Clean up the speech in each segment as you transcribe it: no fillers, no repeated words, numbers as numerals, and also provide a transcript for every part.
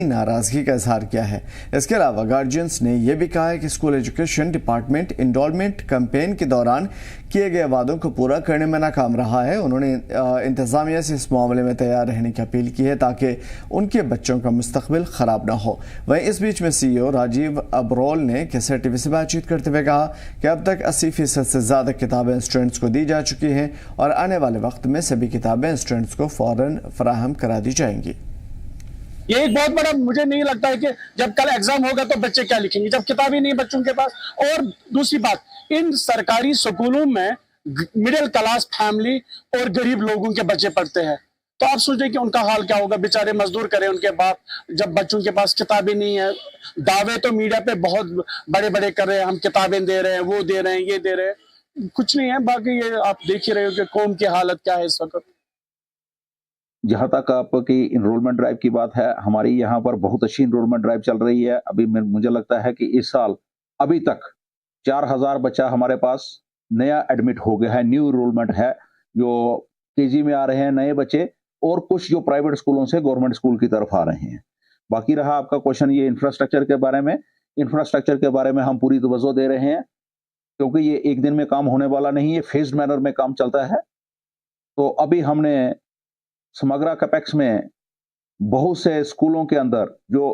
नाराजगी का इजहार किया है। इसके अलावा गार्जियंस ने यह भी कहा है कि school education department enrolment campaign के दौरान किए गए वादों को पूरा करने में नाकाम रहा है। उन्होंने इंतजामिया से इस मामले में तैयार रहने की अपील की है ताकि उनके बच्चों का मुस्तकबिल खराब ना हो। वहीं इस बीच में CEO राजीव अब्रोल ने केसर टीवी से बातचीत करते हुए कहा कि अब तक 80% से ज्यादा किताबें स्टूडेंट्स को दी जा चुकी हैं और आने वाले वक्त में सभी किताबें स्टूडेंट्स को फौरन फराहम करा दी जाएंगी। ये एक बहुत बड़ा, मुझे नहीं लगता है कि जब कल एग्जाम होगा तो बच्चे क्या लिखेंगे जब किताबें नहीं बच्चों के पास। और दूसरी बात, इन सरकारी स्कूलों में मिडिल क्लास फैमिली और गरीब लोगों के बच्चे पढ़ते हैं, तो आप सोचें कि उनका हाल क्या होगा। बेचारे मजदूर करें उनके बाप, जब बच्चों के पास किताबें नहीं है। दावे तो मीडिया पे बहुत बड़े बड़े कर रहे हैं, हम किताबें दे रहे हैं, वो दे रहे हैं, ये दे रहे हैं, कुछ नहीं है। बाकी ये आप देख ही रहे हो कि कौम की हालत क्या है इस वक्त। जहां तक आपकी इनरोलमेंट ड्राइव की बात है, हमारी यहाँ पर बहुत अच्छी इनरोलमेंट ड्राइव चल रही है। अभी मुझे लगता है कि इस साल अभी तक 4000 बच्चा हमारे पास नया एडमिट हो गया है। न्यू इनरोलमेंट है, जो KG में आ रहे हैं नए बच्चे, और कुछ जो प्राइवेट स्कूलों से गवर्नमेंट स्कूल की तरफ आ रहे हैं। बाकी रहा आपका क्वेश्चन ये इंफ्रास्ट्रक्चर के बारे में। इंफ्रास्ट्रक्चर के बारे में हम पूरी तवज्जो दे रहे हैं, क्योंकि ये एक दिन में काम होने वाला नहीं है, फेज्ड मैनर में काम चलता है। तो अभी हमने समग्रा कैपेक्स में बहुत से स्कूलों के अंदर जो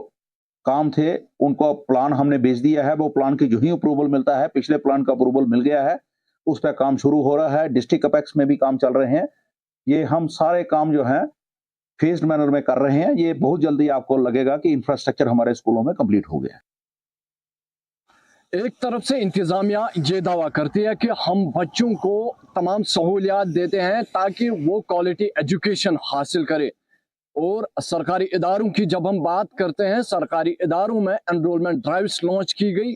काम थे उनको प्लान हमने भेज दिया है। वो प्लान की जो ही अप्रूवल मिलता है, पिछले प्लान का अप्रूवल मिल गया है, उस पर काम शुरू हो रहा है। डिस्ट्रिक्ट कैपेक्स में भी काम चल रहे हैं। ये हम सारे काम जो हैं फेज्ड मैनर में कर रहे हैं। ये बहुत जल्दी आपको लगेगा कि इंफ्रास्ट्रक्चर हमारे स्कूलों में कंप्लीट हो गया है। एक तरफ से इंतजामिया ये दावा करती है कि हम बच्चों को तमाम सहूलियात देते हैं ताकि वो क्वालिटी एजुकेशन हासिल करें, और सरकारी इदारों की जब हम बात करते हैं, सरकारी इदारों में एनरोलमेंट ड्राइव्स लॉन्च की गई।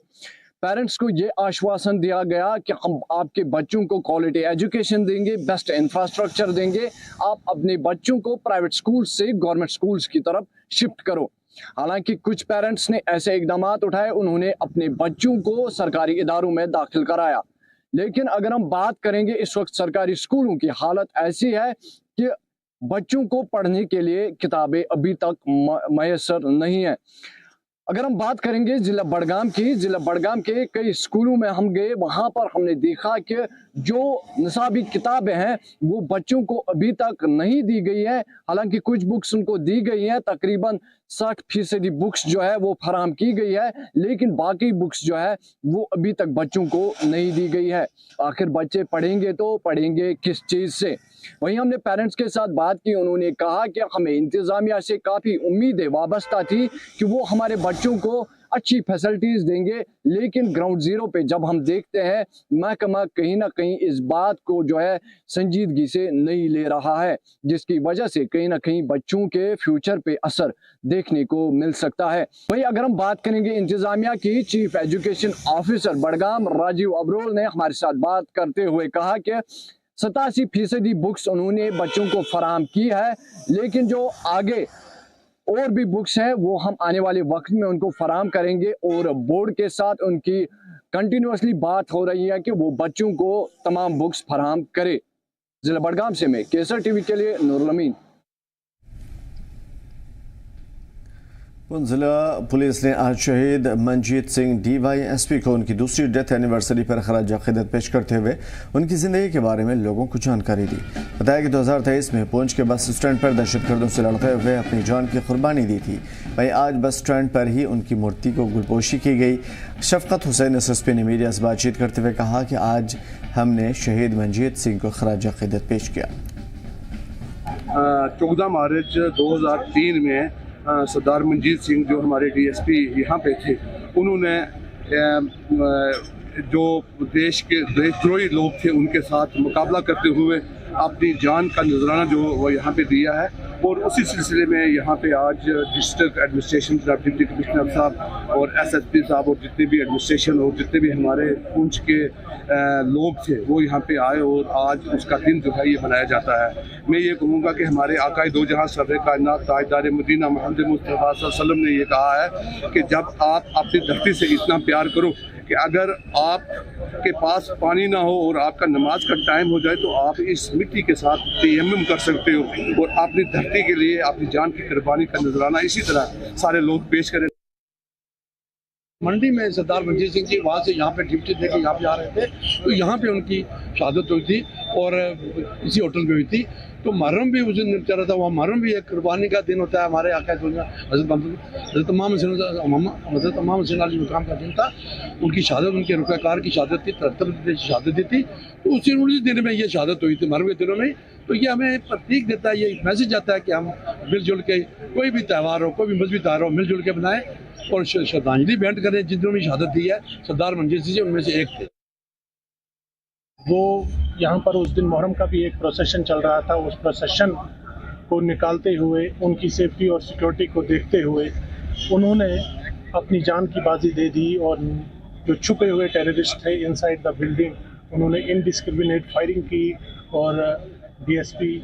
पेरेंट्स को ये आश्वासन दिया गया कि हम आपके बच्चों को क्वालिटी एजुकेशन देंगे, बेस्ट इंफ्रास्ट्रक्चर देंगे, आप अपने बच्चों को प्राइवेट स्कूल से गवर्नमेंट स्कूल्स की तरफ शिफ्ट करो। हालांकि कुछ पेरेंट्स ने ऐसे इकदाम उठाए, उन्होंने अपने बच्चों को सरकारी इदारों में दाखिल कराया। लेकिन अगर हम बात करेंगे, इस वक्त सरकारी स्कूलों की हालत ऐसी है कि बच्चों को पढ़ने के लिए किताबें अभी तक मैसर नहीं है। अगर हम बात करेंगे जिला बड़गाम के कई स्कूलों में हम गए, वहां पर हमने देखा कि जो निसाबी किताबें हैं वो बच्चों को अभी तक नहीं दी गई है। हालांकि कुछ बुक्स उनको दी गई हैं, तकरीबन 60% बुक्स जो है वो फराहम की गई है, लेकिन बाकी बुक्स जो है वो अभी तक बच्चों को नहीं दी गई है। आखिर बच्चे पढ़ेंगे तो पढ़ेंगे किस चीज़ से। वहीं हमने पेरेंट्स के साथ बात की, उन्होंने कहा कि हमें इंतजामिया से काफ़ी उम्मीदें वाबस्ता थी कि वो हमारे बच्चों को अच्छी फैसिलिटीज़ देंगे, लेकिन ग्राउंड ज़ीरो पे जब हम देखते हैं महकमा कहीं ना कहीं इस बात को जो है संजीदगी से नहीं ले रहा है, जिसकी वजह से कहीं ना कहीं बच्चों के फ्यूचर पे असर देखने को मिल सकता है। वहीं अगर हम बात करेंगे इंतजामिया की, chief education officer Budgam Rajiv Abrol ने हमारे साथ बात करते हुए कहा कि 87% बुक्स उन्होंने बच्चों को फराहम की है, लेकिन जो आगे और भी बुक्स हैं वो हम आने वाले वक्त में उनको फराहम करेंगे। और बोर्ड के साथ उनकी कंटिन्यूसली बात हो रही है कि वो बच्चों को तमाम बुक्स फराहम करे। जिला बड़गाम से मैं केसर टीवी के लिए नूरुल अमीन। जिला पुलिस ने आज शहीद मंजीत सिंह DYSP को उनकी दूसरी डेथ एनिवर्सरी पर खराज अक़ीदत पेश करते हुए उनकी ज़िंदगी के बारे में लोगों को जानकारी दी। बताया कि 2023 में पुंछ के बस स्टैंड पर दहशतगर्दों से लड़ते हुए अपनी जान की कुर्बानी दी थी। वहीं आज बस स्टैंड पर ही उनकी मूर्ति को गुलपोशी की गई। शफकत हुसैन SSP ने मीडिया से बातचीत करते हुए कहा कि आज हमने शहीद मंजीत सिंह को खराज अक़ीदत पेश किया। 14 मार्च 2003 में सरदार मंजीत सिंह जो हमारे DSP यहाँ पे थे, उन्होंने जो देशद्रोही लोग थे उनके साथ मुकाबला करते हुए अपनी जान का नजराना जो वो यहाँ पे दिया है। और उसी सिलसिले में यहाँ पे आज डिस्ट्रिक्ट एडमिनिस्ट्रेशन साहब, डिप्टी कमिश्नर साहब और SSP साहब और जितने भी एडमिनिस्ट्रेशन और जितने भी हमारे पुंछ के लोग थे वो यहाँ पे आए और आज उसका दिन जो है ये मनाया जाता है। मैं ये कहूँगा कि हमारे आकाए दो जहां सदर कायनात ताजदार मदीना मोहम्मद मुस्तफ़ा सल्लल्लाहु अलैहि वसल्लम ने ये कहा है कि जब आप अपनी धरती से इतना प्यार करो कि अगर आपके पास पानी ना हो और आपका नमाज का टाइम हो जाए तो आप इस मिट्टी के साथ तयम्मुम कर सकते हो और अपनी धरती के लिए अपनी जान की कुर्बानी का नजराना इसी तरह सारे लोग पेश करें। मंडी में सरदार मंजीत सिंह जी वहाँ से यहाँ पे ड्यूटी देके यहाँ पे आ रहे थे, तो यहाँ पे उनकी शहादत हुई थी और इसी होटल पे हुई थी। तो मुहर्रम भी उस दिन चल रहा था, वहाँ मुहर्रम भी एक कुर्बानी का दिन होता है हमारे आका हज़रत इमाम हुसैन अली मुकाम का दिन था। उनकी शहादत, उनके रुकाकार की शहादत थी, 73 शहादत दी थी। तो उसी दिन में ये शहादत हुई थी, मुहर्रम के दिनों में। तो ये हमें प्रतीक देता है, ये मैसेज आता है कि हम मिलजुल के कोई भी त्यौहार हो, कोई भी मजहबी त्यौहार हो, मिलजुल के बनाएं और श्रद्धांजलि भेंट करें जिन्होंने भी शहादत दी है। सरदार मंजीत सिंह जी उनमें से एक थे। वो यहाँ पर उस दिन मुहर्रम का भी एक प्रोसेशन चल रहा था। उस प्रोसेशन को निकालते हुए, उनकी सेफ्टी और सिक्योरिटी को देखते हुए उन्होंने अपनी जान की बाजी दे दी और जो छुपे हुए टेररिस्ट थे इनसाइड द बिल्डिंग, उन्होंने इनडिस्क्रिमिनेट फायरिंग की और डीएसपी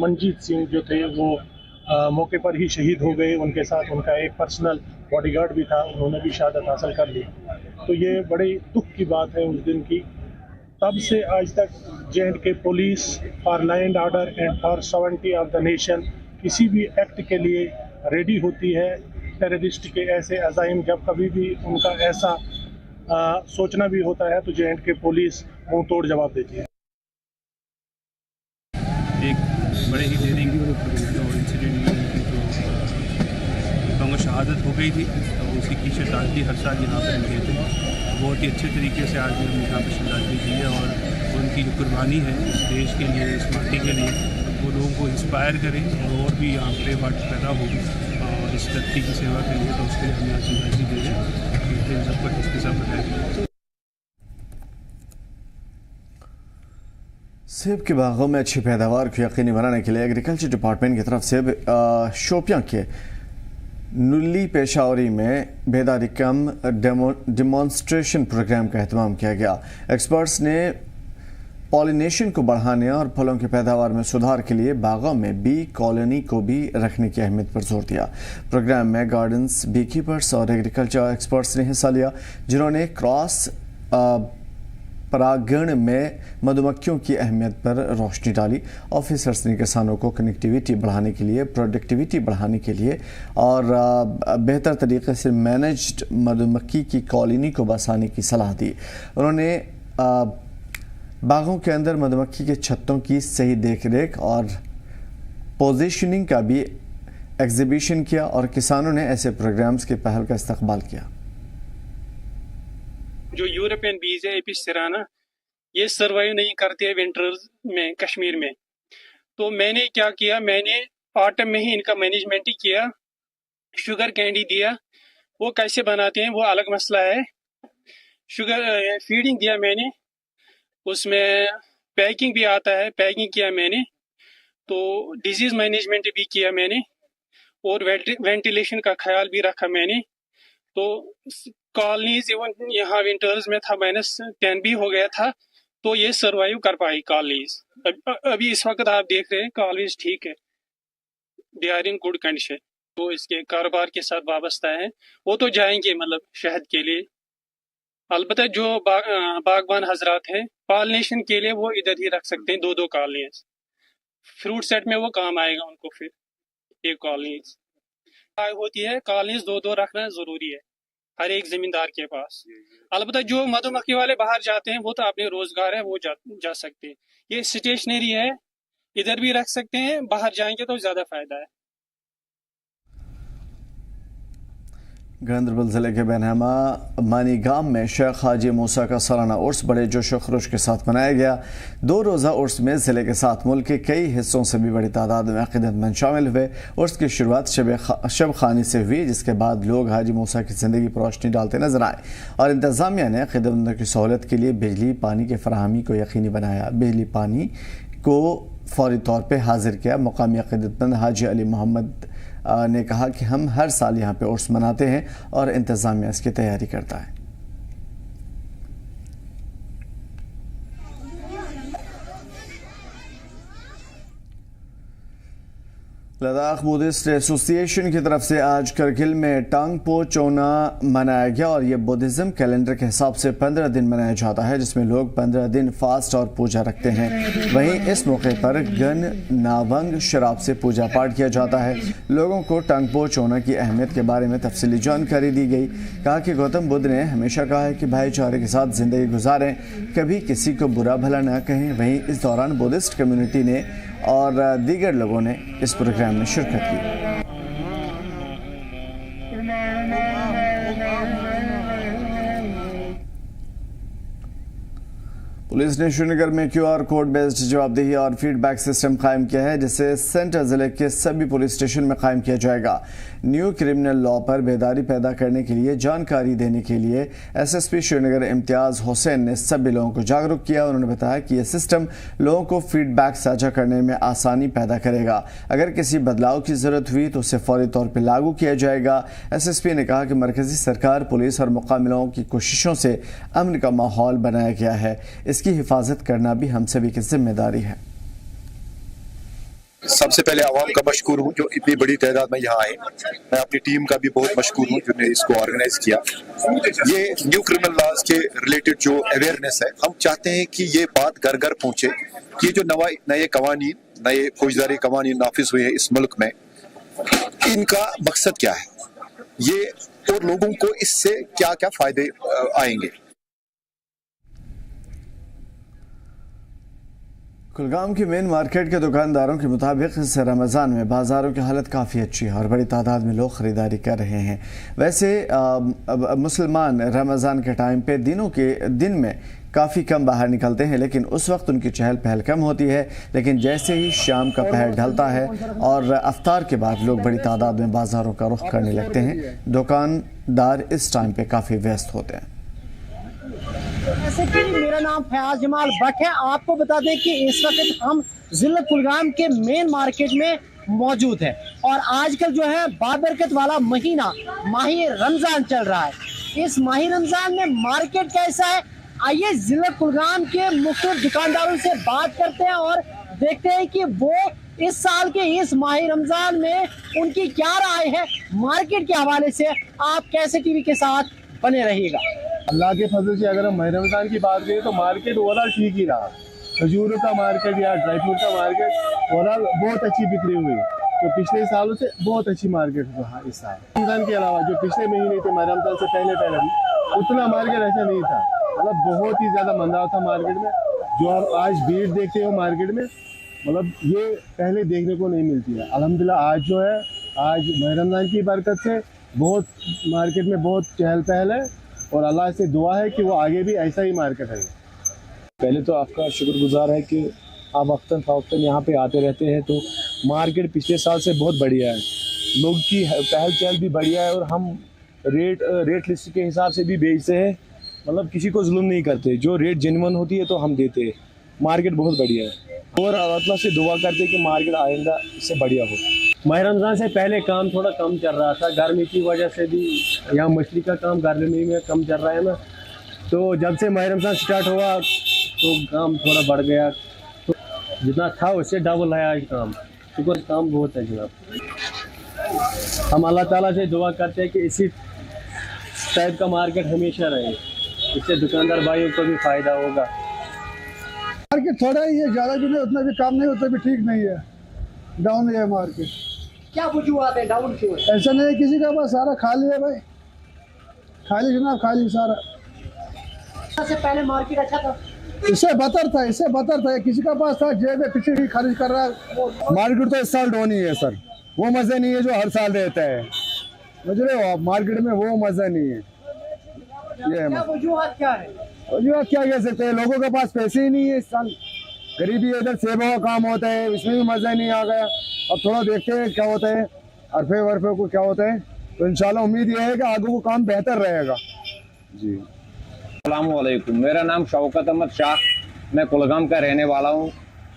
मंजीत सिंह जो थे वो मौके पर ही शहीद हो गए। उनके साथ उनका एक पर्सनल बॉडीगार्ड भी था, उन्होंने भी शहादत हासिल कर ली। तो ये बड़ी दुख की बात है उस दिन की। तब से आज तक J&K police for law and order and for sovereignty of the nation किसी भी एक्ट के लिए रेडी होती है। टेररिस्ट के ऐसे अज़ाइम जब कभी भी उनका ऐसा सोचना भी होता है तो J&K पुलिस मुंह तोड़ जवाब देती है। एक बड़े ही डेयरिंग इंसिडेंट में शहादत हो गई थी, तो उसी की श्रद्धांजलि हर साल यहाँ पर मिले थे। बहुत ही अच्छे तरीके से आज भी हम यहाँ पर श्रद्धांजलि दी है और उनकी जो कुर्बानी है इस देश के लिए, इस माटी के लिए, वो लोगों को इंस्पायर करें और भी यहाँ पे बात पैदा होगी और इस धरती की सेवा के लिए। तो उसके लिए हम यहाँ श्रद्धांजलि दे रहे हैं, सबको इसके साथ बताएंगे। सेब के बागों में अच्छी पैदावार को यकीनी बनाने के लिए एग्रीकल्चर डिपार्टमेंट की तरफ से शोपियां के नुल्ली पेशावरी में बेदारी कम डेमोन्स्ट्रेशन प्रोग्राम का एहतमाम किया गया। एक्सपर्ट्स ने पॉलिनेशन को बढ़ाने और फलों की पैदावार में सुधार के लिए बागों में बी कॉलोनी को भी रखने की अहमियत पर जोर दिया। प्रोग्राम में गार्डन्स, बी कीपर्स और एग्रीकल्चर एक्सपर्ट्स ने हिस्सा लिया, जिन्होंने क्रॉस परागण में मधुमक्खियों की अहमियत पर रोशनी डाली। ऑफिसर्स ने किसानों को कनेक्टिविटी बढ़ाने के लिए, प्रोडक्टिविटी बढ़ाने के लिए और बेहतर तरीके से मैनेज्ड मधुमक्खी की कॉलोनी को बसाने की सलाह दी। उन्होंने बागों के अंदर मधुमक्खी के छत्तों की सही देखरेख और पोजीशनिंग का भी एग्जीबिशन किया और किसानों ने ऐसे प्रोग्राम्स के पहल का इस्तकबाल किया। जो यूरोपियन बीज है एपिस सिराना, ये सर्वाइव नहीं करते विंटर्स में कश्मीर में। तो मैंने क्या किया, मैंने ऑटम में ही इनका मैनेजमेंट ही किया। शुगर कैंडी दिया, वो कैसे बनाते हैं वो अलग मसला है। शुगर फीडिंग दिया मैंने, उसमें पैकिंग भी आता है, पैकिंग किया मैंने। तो डिजीज़ मैनेजमेंट भी किया मैंने और वेंटिलेशन का ख्याल भी रखा मैंने। तो कॉलोनीज इवन यहाँ विंटर्स में था -10 भी हो गया था, तो ये सरवाइव कर पाई कॉलोनीज। अभी इस वक्त आप देख रहे हैं कॉलोनीज ठीक है, they are in good condition. तो इसके कारोबार के साथ वाबस्ता है, वो तो जाएंगे मतलब शहद के लिए। अलबत्ता जो बागबान हजरात हैं पॉलिनेशन के लिए वो इधर ही रख सकते हैं 2-2 कॉलोनीज। फ्रूट सेट में वो काम आएगा उनको, फिर एक कॉलोनीज होती है। कॉलोनीज 2-2 रखना जरूरी है हर एक जमींदार के पास। अलबत्ता जो मधुमक्खी वाले बाहर जाते हैं वो तो अपने रोजगार है, वो जा सकते हैं। ये स्टेशनरी है, इधर भी रख सकते हैं, बाहर जाएंगे तो ज्यादा फायदा है। गांदरबल ज़िले के बेनहमा मानी गांव में शेख हाजी मूसा का सालाना उर्स बड़े जोश व खरोश के साथ मनाया गया। 2 रोज़ा उर्स में ज़िले के साथ मुल्क के कई हिस्सों से भी बड़ी तादाद में अक़ीदतमंद शामिल हुए। उर्स की शुरुआत शब खानी से हुई, जिसके बाद लोग हाजी मूसा की ज़िंदगी पर रोशनी डालते नजर आए और इंतज़ामिया ने अक़ीदतमंदों की सहूलत के लिए बिजली पानी के फराहमी को यकीनी बनाया। बिजली पानी को फौरी तौर पर हाजिर किया। मुकामी अक़ीदतमंद हाजी अली मोहम्मद ने कहा कि हम हर साल यहाँ पे उर्स मनाते हैं और इंतज़ामिया इसकी तैयारी करता है। लद्दाख बुद्धिस्ट एसोसिएशन की तरफ से आज करगिल में टांगपो चोना मनाया गया और ये बुद्धिज्म कैलेंडर के हिसाब से 15 दिन मनाया जाता है, जिसमें लोग 15 दिन फास्ट और पूजा रखते हैं। वहीं इस मौके पर गन नावंग शराब से पूजा पाठ किया जाता है। लोगों को टांगपो चोना की अहमियत के बारे में तफसीली जानकारी दी गई। कहा कि गौतम बुद्ध ने हमेशा कहा है कि भाईचारे के साथ जिंदगी गुजारें, कभी किसी को बुरा भला न कहें। वहीं इस दौरान बुद्धिस्ट कम्युनिटी ने और दीगर लोगों ने इस प्रोग्राम में शिरकत की। पुलिस ने श्रीनगर में QR कोड बेस्ड जवाबदेही और फीडबैक सिस्टम कायम किया है, जिसे सेंटर जिले के सभी पुलिस स्टेशन में कायम किया जाएगा। न्यू क्रिमिनल लॉ पर बेदारी पैदा करने के लिए जानकारी देने के लिए SSP श्रीनगर इम्तियाज हुसैन ने सभी लोगों को जागरूक किया। उन्होंने बताया कि यह सिस्टम लोगों को फीडबैक साझा करने में आसानी पैदा करेगा। अगर किसी बदलाव की जरूरत हुई तो उसे फौरी तौर पर लागू किया जाएगा। SSP ने कहा कि मरकजी सरकार, पुलिस और मुकामी लोगों की कोशिशों से अमन का माहौल बनाया गया है। इसकी हिफाजत करना भी हम सभी की जिम्मेदारी है। सबसे पहले आवाम का मशकूर हूँ जो इतनी बड़ी तादाद में यहाँ आए। मैं अपनी टीम का भी बहुत मशकूर हूँ जिन्होंने इसको ऑर्गेनाइज किया। ये न्यू क्रिमिनल लॉज के रिलेटेड जो अवेयरनेस है, हम चाहते हैं कि ये बात घर घर पहुँचे कि जो नए कवानीन, नए फौजदारी कवानीन नाफिज हुए हैं इस मुल्क में, इनका मकसद क्या है ये, और लोगों को इससे क्या क्या फायदे आएंगे। कुलगाम की मेन मार्केट के दुकानदारों के मुताबिक इस रमज़ान में बाज़ारों की हालत काफ़ी अच्छी है और बड़ी तादाद में लोग ख़रीदारी कर रहे हैं। वैसे मुसलमान रमज़ान के टाइम पे दिन में काफ़ी कम बाहर निकलते हैं, लेकिन उस वक्त उनकी चहल पहल कम होती है। लेकिन जैसे ही शाम का पहर ढलता है और अफ्तार के बाद लोग बड़ी तादाद में बाज़ारों का रुख करने लगते हैं। दुकानदार इस टाइम पे काफ़ी व्यस्त होते हैं। जैसे कि मेरा नाम फयाज जमाल भट्ट है। आपको बता दें कि इस वक्त हम जिला कुलगाम के मेन मार्केट में मौजूद हैं और आजकल जो है बाबरकत वाला महीना माही रमजान चल रहा है। इस माही रमजान में मार्केट कैसा है, आइए जिला कुलगाम के मुख्तलिफ दुकानदारों से बात करते हैं और देखते हैं कि वो इस साल के इस माही रमजान में उनकी क्या राय है मार्केट के हवाले से। आप कैसे टीवी के साथ बने रहिएगा। अल्लाह के फजल से अगर हम माह रमज़ान की बात करें तो मार्केट ओवरऑल ठीक ही रहा। खजूरों का मार्केट या ड्राई फ्रूट का मार्केट ओवरऑल बहुत अच्छी बिक्री हुई, तो पिछले सालों से बहुत अच्छी मार्केट रहा इस साल। रमज़ान के अलावा जो पिछले महीने थे माह रमज़ान से पहले उतना मार्केट ऐसा नहीं था, मतलब बहुत ही ज़्यादा मंदा था मार्केट में। जो आप आज भीड़ देखते हो मार्केट में, मतलब ये पहले देखने को नहीं मिलती है। अल्हम्दुलिल्लाह आज जो है, आज माह रमज़ान की बरकत से बहुत मार्केट में बहुत चहल पहल है और अल्लाह से दुआ है कि वो आगे भी ऐसा ही मार्केट है। पहले तो आपका शुक्रगुजार है कि आप वक्तन फ़वक्तन यहाँ पे आते रहते हैं। तो मार्केट पिछले साल से बहुत बढ़िया है, लोग की पहल चहल भी बढ़िया है और हम रेट लिस्ट के हिसाब से भी बेचते हैं, मतलब किसी को जुल्म नहीं करते। जो रेट जेन्युइन होती है तो हम देते हैं। मार्केट बहुत बढ़िया है और अल्लाह से दुआ करते हैं कि मार्केट आइंदा इससे बढ़िया हो। माह रमज़ान से पहले काम थोड़ा कम चल रहा था, गर्मी की वजह से भी यहाँ मछली का काम गर्मी में कम चल रहा है ना। तो जब से माह रमज़ान स्टार्ट हुआ तो काम थोड़ा बढ़ गया, तो जितना था उससे डबल है आज काम। शुक्र, काम बहुत है जनाब। हम अल्लाह ताला से दुआ करते हैं कि इसी टाइप का मार्केट हमेशा रहे, इससे दुकानदार भाइयों को भी फ़ायदा होगा। मार्केट थोड़ा ही है, ज़्यादा भी नहीं, उतना भी काम नहीं, उतना भी ठीक नहीं है, डाउन है मार्केट। क्या वजूहत है डाउन क्यों? ऐसा नहीं है, किसी का पास सारा खाली है भाई, खाली जनाब, खाली सारा। से पहले मार्केट अच्छा था, इससे बदतर था, किसी का पास था जेब में पीछे ही खरीद कर रहा है। मार्केट तो इस साल डाउन ही है सर, वो मज़ा नहीं है जो हर साल रहता है, समझ रहे हो आप। मार्केट में वो मज़ा नहीं है। ये वजूहत क्या है? वजूहत क्या कह सकते हैं, लोगों के पास पैसे ही नहीं है इस साल। गरीबी है, इधर सेवा का काम होता है, इसमें भी मज़ा नहीं आ गया। अब थोड़ा देखते हैं क्या होता है, अरफे वरफे को क्या होता है, तो इंशाल्लाह उम्मीद यह है कि आगे को काम बेहतर रहेगा जी। अस्सलाम वालेकुम, मेरा नाम शौकत अहमद शाह, मैं कुलगाम का रहने वाला हूँ।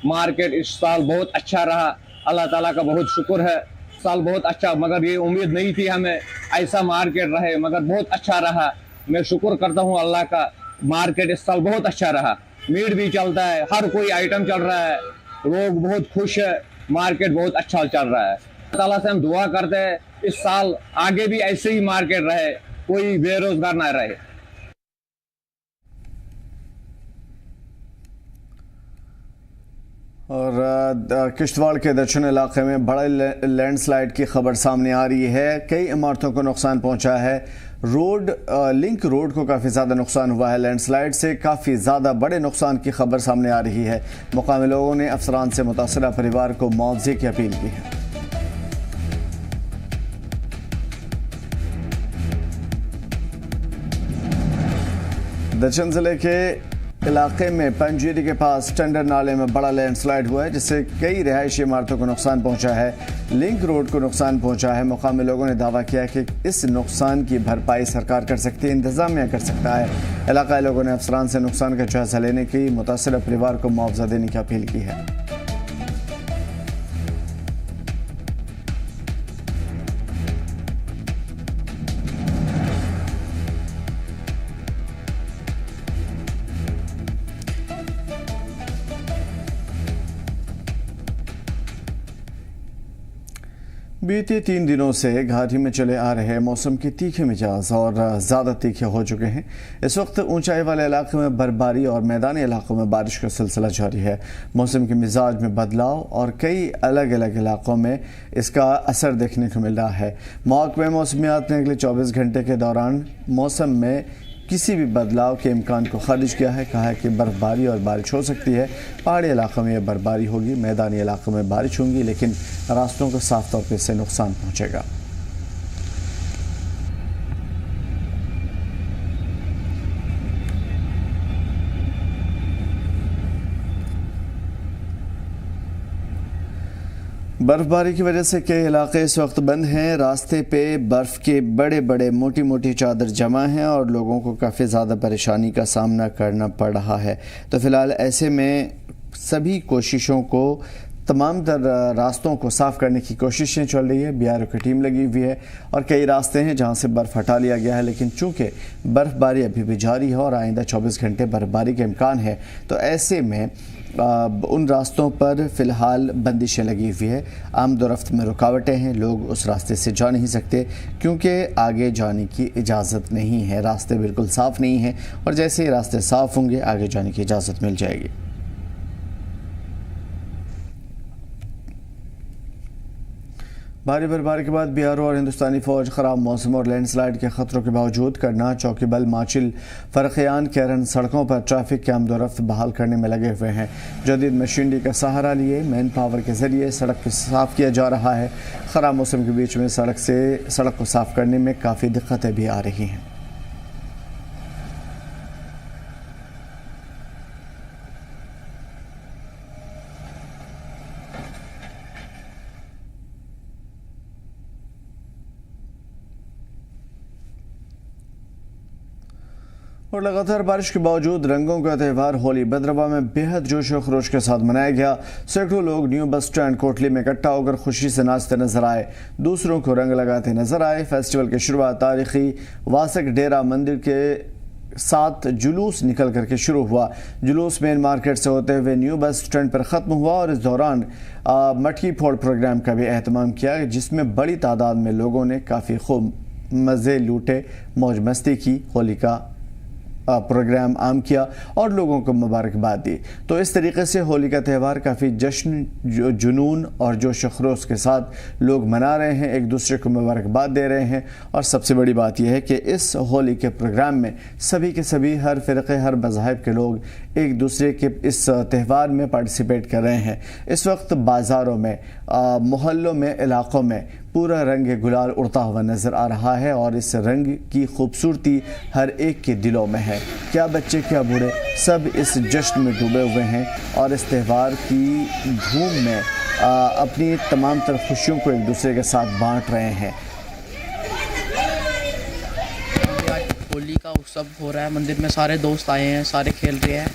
मार्केट इस साल बहुत अच्छा रहा, अल्लाह ताला का बहुत शुक्र है। साल बहुत अच्छा, मगर ये उम्मीद नहीं थी हमें ऐसा मार्केट रहे, मगर बहुत अच्छा रहा। मैं शुक्र करता हूँ अल्लाह का, मार्केट इस साल बहुत अच्छा रहा। मीट भी चलता है, हर कोई आइटम चल रहा है, लोग बहुत खुश है, मार्केट बहुत अच्छा चल रहा है। ताला से हम दुआ करते हैं इस साल आगे भी ऐसे ही मार्केट रहे, कोई बेरोजगार ना रहे। और किश्तवाड़ के दक्षिण इलाके में बड़े लैंडस्लाइड की खबर सामने आ रही है। कई इमारतों को नुकसान पहुंचा है। रोड लिंक रोड को काफ़ी ज़्यादा नुकसान हुआ है। लैंडस्लाइड से काफ़ी ज़्यादा बड़े नुकसान की खबर सामने आ रही है। मुकामी लोगों ने अफसरान से मुतासरा परिवार को मुआवजे की अपील की है। दक्षिण जिले के इलाके में पंजीरी के पास टेंडर नाले में बड़ा लैंडस्लाइड हुआ है, जिससे कई रिहायशी इमारतों को नुकसान पहुंचा है। लिंक रोड को नुकसान पहुंचा है। मुकामी लोगों ने दावा किया कि इस नुकसान की भरपाई सरकार कर सकती है, इंतजामिया कर सकता है। इलाकाई लोगों ने अफसरान से नुकसान का जायजा लेने की, मुतासरा परिवार को मुआवजा देने की अपील की है। बीते 3 दिनों से घाटी में चले आ रहे मौसम के तीखे मिजाज और ज़्यादा तीखे हो चुके हैं। इस वक्त ऊंचाई वाले इलाके में बर्फबारी और मैदानी इलाकों में बारिश का सिलसिला जारी है। मौसम के मिजाज में बदलाव और कई अलग अलग इलाकों में इसका असर देखने को मिल रहा है। महकमे मौसमियात ने अगले 24 घंटे के दौरान मौसम में किसी भी बदलाव के इम्कान को खारिज किया है। कहा है कि बर्फबारी और बारिश हो सकती है। पहाड़ी इलाकों में बर्फबारी होगी, मैदानी इलाकों में बारिश होगी, लेकिन रास्तों को साफ तौर पर इससे नुकसान पहुंचेगा। बर्फबारी की वजह से कई इलाके इस वक्त बंद हैं। रास्ते पे बर्फ़ के बड़े बड़े मोटी मोटी चादर जमा हैं और लोगों को काफ़ी ज़्यादा परेशानी का सामना करना पड़ रहा है। तो फ़िलहाल ऐसे में सभी कोशिशों को, तमाम तर रास्तों को साफ़ करने की कोशिशें चल रही है। BRO की टीम लगी हुई है और कई रास्ते हैं जहां से बर्फ़ हटा लिया गया है, लेकिन चूँकि बर्फ़बारी अभी भी जारी है और आइंदा 24 घंटे बर्फबारी का इम्कान है, तो ऐसे में उन रास्तों पर फ़िलहाल बंदिशें लगी हुई है। आमदोरफ्त में रुकावटें हैं, लोग उस रास्ते से जा नहीं सकते क्योंकि आगे जाने की इजाज़त नहीं है। रास्ते बिल्कुल साफ़ नहीं हैं और जैसे ही रास्ते साफ़ होंगे आगे जाने की इजाज़त मिल जाएगी। भारी बर्फबारी के बाद BRO और हिंदुस्तानी फ़ौज ख़राब मौसम और लैंडस्लाइड के ख़तरों के बावजूद करना, चौकीबल, माचिल, फ़रखियान, कैरन सड़कों पर ट्रैफिक के आमदोरफ्त बहाल करने में लगे हुए हैं। जदीद मशीनरी का सहारा लिए मैन पावर के ज़रिए सड़क को साफ़ किया जा रहा है। ख़राब मौसम के बीच में सड़क को साफ़ करने में काफ़ी दिक्कतें भी आ रही हैं। और लगातार बारिश के बावजूद रंगों का त्यौहार होली भद्रवा में बेहद जोश व खरोश के साथ मनाया गया। सैकड़ों लोग न्यू बस स्टैंड कोटली में इकट्ठा होकर खुशी से नाचते नजर आए, दूसरों को रंग लगाते नजर आए। फेस्टिवल की शुरुआत तारीखी वासक डेरा मंदिर के साथ जुलूस निकल करके शुरू हुआ। जुलूस मेन मार्केट से होते हुए न्यू बस स्टैंड पर ख़त्म हुआ और इस दौरान मटकी फोड़ प्रोग्राम का भी एहतमाम किया, जिसमें बड़ी तादाद में लोगों ने काफ़ी खूब मज़े लूटे, मौज मस्ती की, होली का प्रोग्राम आम किया और लोगों को मुबारकबाद दी। तो इस तरीके से होली का त्यौहार काफ़ी जश्न, जुनून और जोश खरोश के साथ लोग मना रहे हैं, एक दूसरे को मुबारकबाद दे रहे हैं। और सबसे बड़ी बात यह है कि इस होली के प्रोग्राम में सभी के सभी, हर फ़िरक़े, हर मज़ाहिब के लोग एक दूसरे के इस त्यौहार में पार्टिसिपेट कर रहे हैं। इस वक्त बाज़ारों में, मोहल्लों में, इलाक़ों में पूरा रंग गुलाल उड़ता हुआ नज़र आ रहा है और इस रंग की खूबसूरती हर एक के दिलों में है। क्या बच्चे क्या बूढ़े, सब इस जश्न में डूबे हुए हैं और इस त्यौहार की धूम में अपनी तमाम तर खुशियों को एक दूसरे के साथ बांट रहे हैं। होली का उत्सव हो रहा है, मंदिर में सारे दोस्त आए हैं, सारे खेल रहे हैं